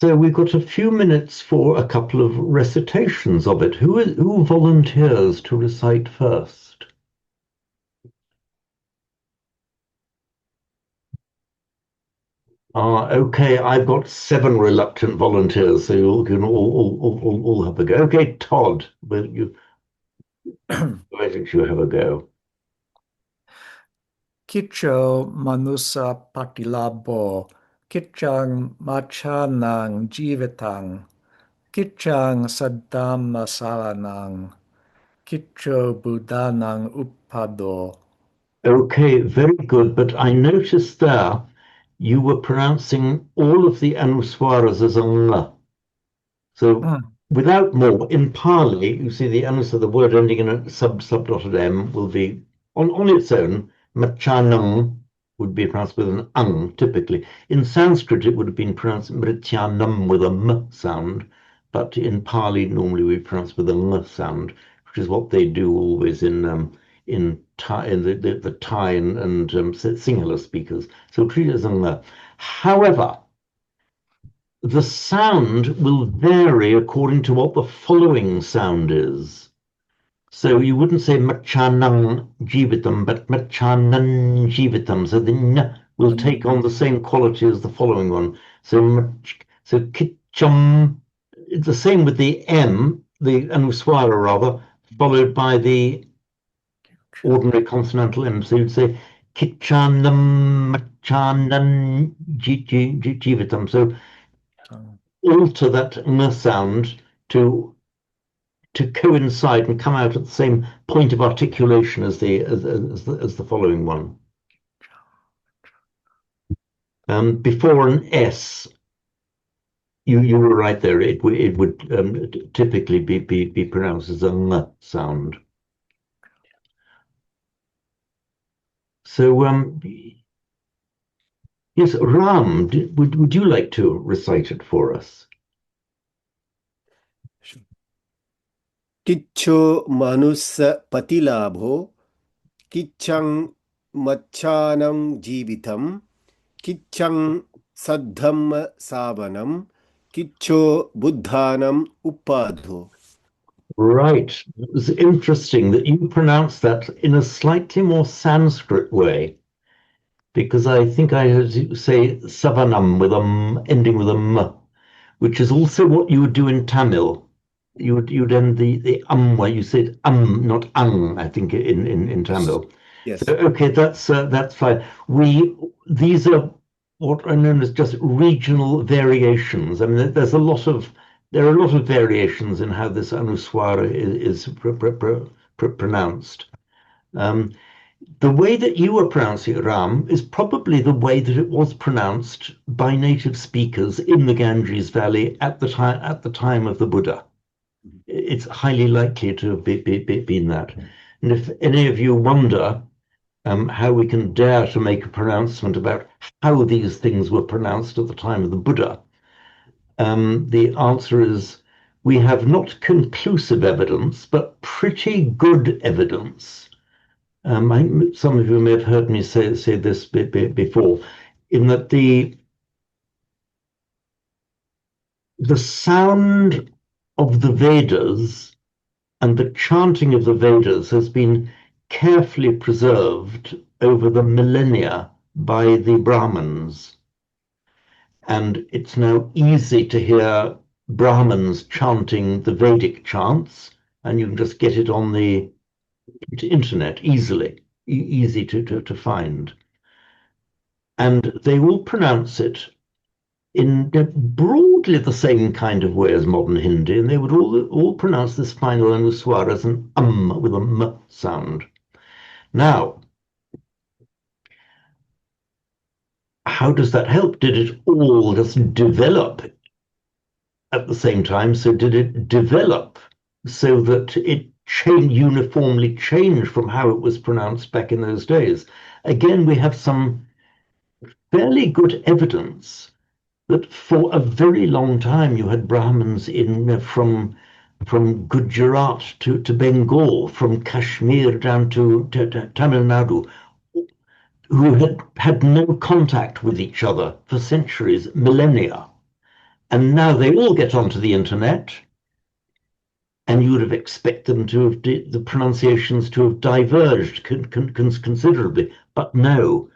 So we've got a few minutes for a couple of recitations of it. Who volunteers to recite first? Okay, I've got 7 reluctant volunteers, so you can all have a go. Okay, Todd, will you? I think you have a go. Kicho Manusa Patilabo Kitchang machanang jivatang, Kitchang saddhamma saranang, Kitcho buddhanang uppado. Okay, very good. But I noticed there you were pronouncing all of the anuswaras as a ng. So Mm. without more, in Pali, you see the anus of the word ending in a subdotted M will be on its own. Machanam would be pronounced with an ang typically. In Sanskrit, it would have been pronounced mrityanam with a m sound, but in Pali, normally we pronounce with a ng sound, which is what they do always in Thai, in the Thai and Sinhala speakers. So treat it as a ng. However, the sound will vary according to what the following sound is. So you wouldn't say machanang jivitam, but machanan jivitam. So the n will take on the same quality as the following one. So kitcham, it's the same with the m, the anuswara rather, followed by the ordinary consonantal m. So you'd say kitchanam machanan jivitam. So alter that n sound to coincide and come out at the same point of articulation as the following one. Before an S, you were right there. It would typically be pronounced as a n sound. So yes, Ram, would you like to recite it for us? Kicho manussa patilabho, kichang machanam jivitam, kichang saddhamma savanam, kicho buddhanam uppadho. Right. It was interesting that you pronounced that in a slightly more Sanskrit way, because I think I heard you say savanam with a m, ending with a m, which is also what you would do in Tamil. You'd end the where you said not ang, I think in Tamil. Yes. So okay, that's fine. These are what are known as just regional variations. I mean, there are a lot of variations in how this anuswara is pronounced. The way that you were pronouncing it, Ram, is probably the way that it was pronounced by native speakers in the Ganges Valley at the time of the Buddha. It's highly likely to have been that. And if any of you wonder how we can dare to make a pronouncement about how these things were pronounced at the time of the Buddha, the answer is we have not conclusive evidence, but pretty good evidence. Some of you may have heard me say this before, in that the sound of the Vedas and the chanting of the Vedas has been carefully preserved over the millennia by the Brahmins. And it's now easy to hear Brahmins chanting the Vedic chants, and you can just get it on the internet easily, easy to find. And they will pronounce it in broadly the same kind of way as modern Hindi, and they would all pronounce this final anuswara as an with a m sound. Now, how does that help? Did it all just develop at the same time? So did it develop so that it uniformly changed from how it was pronounced back in those days? Again, we have some fairly good evidence that for a very long time you had Brahmins from Gujarat to Bengal, from Kashmir down to Tamil Nadu, who had no contact with each other for centuries, millennia. And now they all get onto the internet, and you would have expected them to have the pronunciations to have diverged considerably. But no,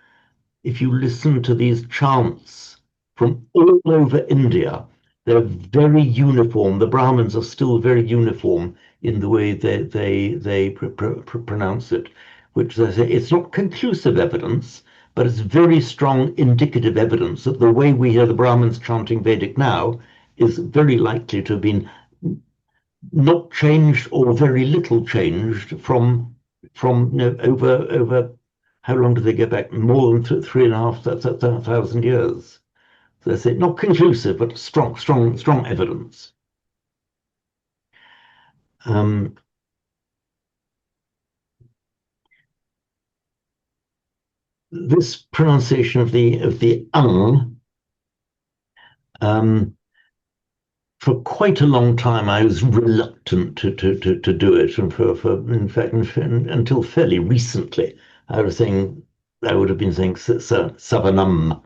if you listen to these chants from all over India, they're very uniform. The Brahmins are still very uniform in the way they pronounce it, which, as I say, it's not conclusive evidence, but it's very strong indicative evidence that the way we hear the Brahmins chanting Vedic now is very likely to have been not changed or very little changed from over how long do they go back? More than 3,500 years. So they say not conclusive, but strong evidence. This pronunciation of the for quite a long time I was reluctant to do it, and for in fact until fairly recently I would have been saying Savanam,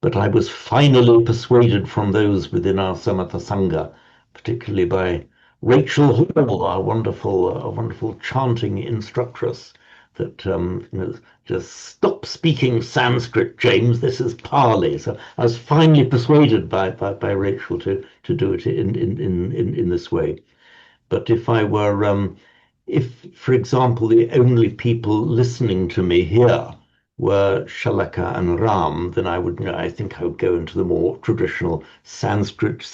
but I was finally persuaded from those within our Samatha Sangha, particularly by Rachel Hall, our wonderful chanting instructress, that just stop speaking Sanskrit, James. This is Pali. So I was finally persuaded by Rachel to do it in this way. But if I were, if, for example, the only people listening to me here were Shalaka and Ram, then I think I would go into the more traditional Sanskrit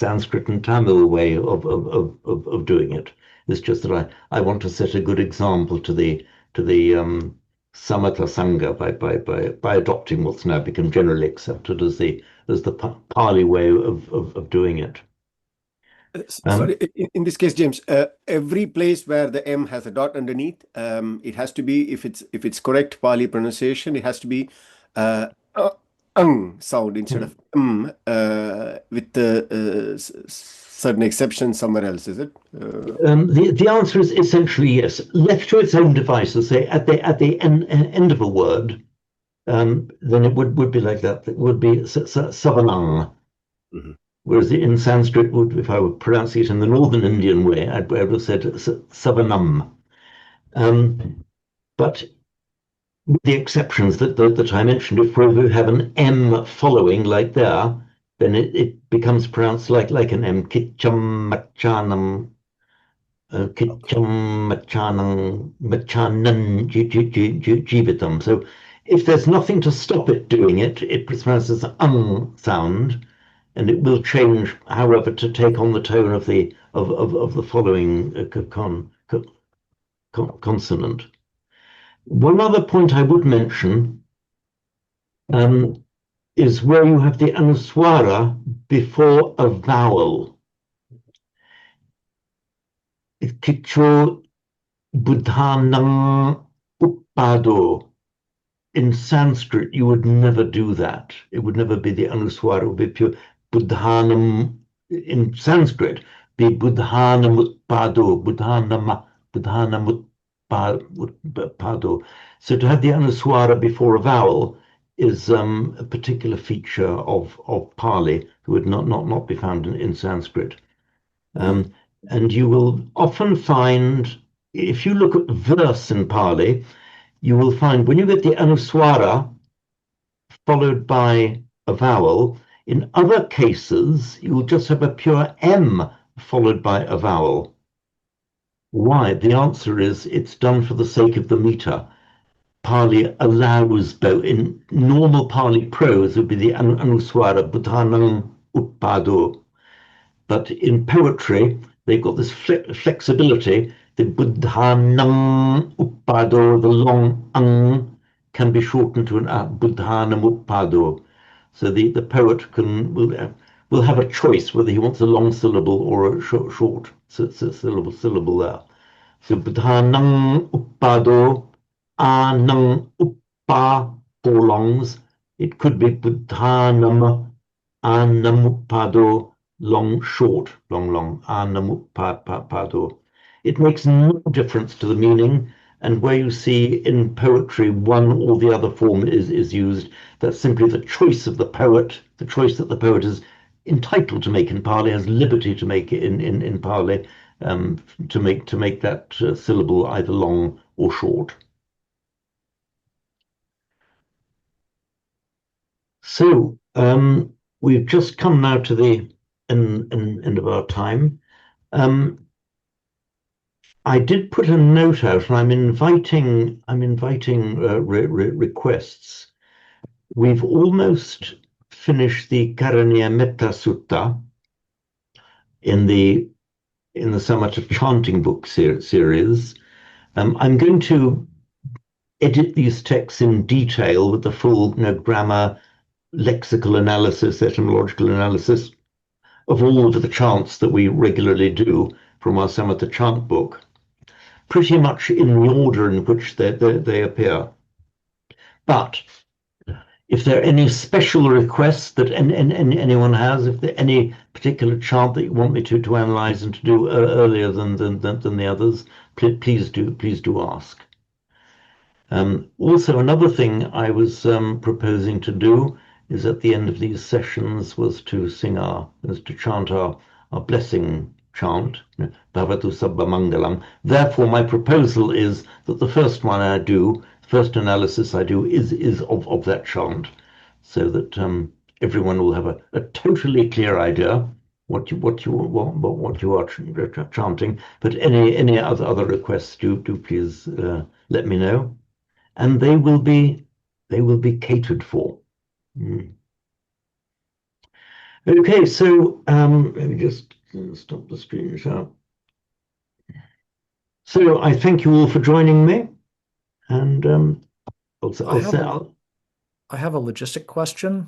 and Tamil way of doing it. It's just that I want to set a good example to the Samatha Sangha by adopting what's now become generally accepted as the Pali way of doing it. Sorry, in this case, James, every place where the M has a dot underneath, it has to be, if it's correct Pali pronunciation, it has to be sound instead of with the certain exception somewhere else, is it? The answer is essentially yes. Left to its own devices, say at the end of a word, then it would be like that. It would be savanang. Mm-hmm. Whereas in Sanskrit, if I would pronounce it in the northern Indian way, I would have said savanam. But with the exceptions that I mentioned, if we have an M following like there, then it becomes pronounced like an M. Kitcham machanam, kitcham machanan jivitam. So if there's nothing to stop it doing it, it pronounces sound. And it will change, however, to take on the tone of the following consonant. One other point I would mention is where you have the anuswara before a vowel. Kicho buddhanam uppado. In Sanskrit, you would never do that. It would never be the anuswara, it would be pure buddhanam. In Sanskrit, be buddhanam utpado, buddhanam utpado. So to have the anuswara before a vowel is a particular feature of Pali, who would not be found in Sanskrit. And you will often find, if you look at verse in Pali, you will find when you get the anuswara followed by a vowel, in other cases, you will just have a pure M followed by a vowel. Why? The answer is it's done for the sake of the meter. Pali allows both. In normal Pali prose, it would be the anuswara, buddhanam uppado. But in poetry, they've got this flexibility. The buddhanam uppado, the long can be shortened to an buddhanam uppado. So the poet will have a choice whether he wants a long syllable or a short syllable there. So buddhanam uppado, anam uppa, 4 longs. It could be buddhanam anam uppado, long, short, long, anamupado. It makes no difference to the meaning, and where you see in poetry one or the other form is used, that's simply the choice of the poet, the choice that the poet is entitled to make in Pali, has liberty to make it in Pali, to make that syllable either long or short. So we've just come now to the end of our time. I did put a note out, and I'm inviting requests. we've almost finished the Karaniya Metta Sutta in the Samatha Chanting book series. I'm going to edit these texts in detail with the full grammar, lexical analysis, etymological analysis of all of the chants that we regularly do from our Samatha Chant book, pretty much in the order in which they appear. But if there are any special requests that anyone has, if there any particular chant that you want me to analyze and to do earlier than the others, please do ask. Also, another thing I was proposing to do is at the end of these sessions was to chant our blessing chant, Bhavatu Sabba Mangalam. Therefore, my proposal is that the first one I do, first analysis I do is of that chant, so that everyone will have a totally clear idea what you are chanting. But any other requests, do please let me know, and they will be catered for. Okay, so let me just stop the screen share. So I thank you all for joining me, and I have a logistic question.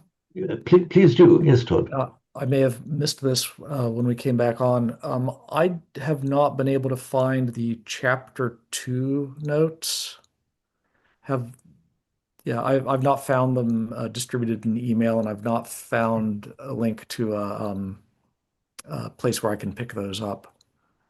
Please do. Yes, Todd. I may have missed this when we came back on. I have not been able to find the chapter 2 notes. I've not found them distributed in email, and I've not found a link to a place where I can pick those up.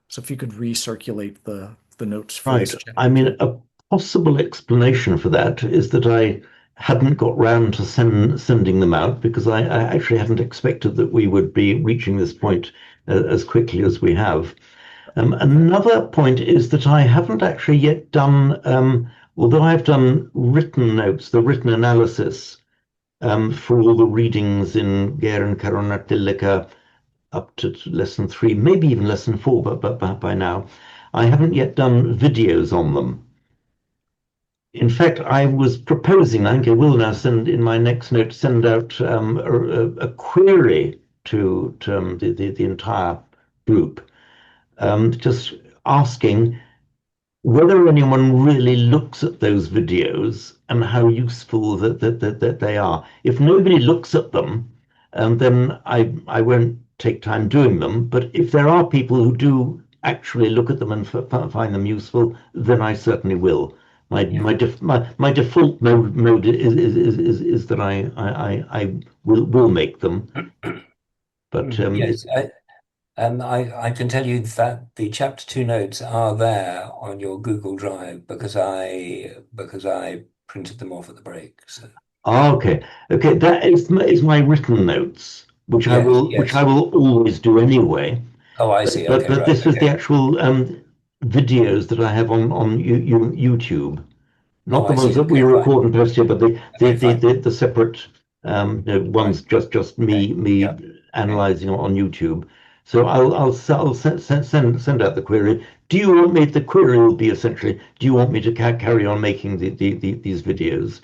So if you could recirculate the notes for this chapter. I mean, a possible explanation for that is that I hadn't got round to sending them out, because I actually hadn't expected that we would be reaching this point as quickly as we have. Another point is that I haven't actually yet done, although I've done written notes, the written analysis for all the readings in Ger and Karunatilaka up to lesson 3, maybe even lesson 4, but by now, I haven't yet done videos on them. In fact, I was proposing, I think I will now send in my next note, send out a query to the entire group, just asking whether anyone really looks at those videos and how useful that they are. If nobody looks at them, then I won't take time doing them. But if there are people who do actually look at them and find them useful, then I certainly will. My default mode is that I will make them. But yes, I can tell you that the chapter 2 notes are there on your Google Drive because I printed them off at the break. So. Okay, that is my written notes, which I will always do anyway. Oh, I see. But this was the actual videos that I have on YouTube, not the ones that we record and post here, but the separate ones, just me analyzing on YouTube. So I'll send out the query. Do you want me? The query will be essentially: do you want me to carry on making these videos?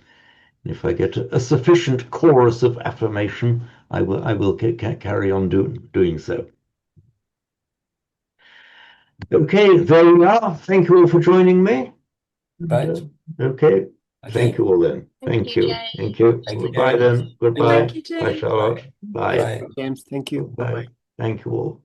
And if I get a sufficient chorus of affirmation, I will carry on doing so. Okay, there we are. Thank you all for joining me. Right. Okay. Thank you all then. Thank you. Thank you. Goodbye then. Goodbye. Bye, Charlotte. Bye. James, thank you. Bye. Thank you all.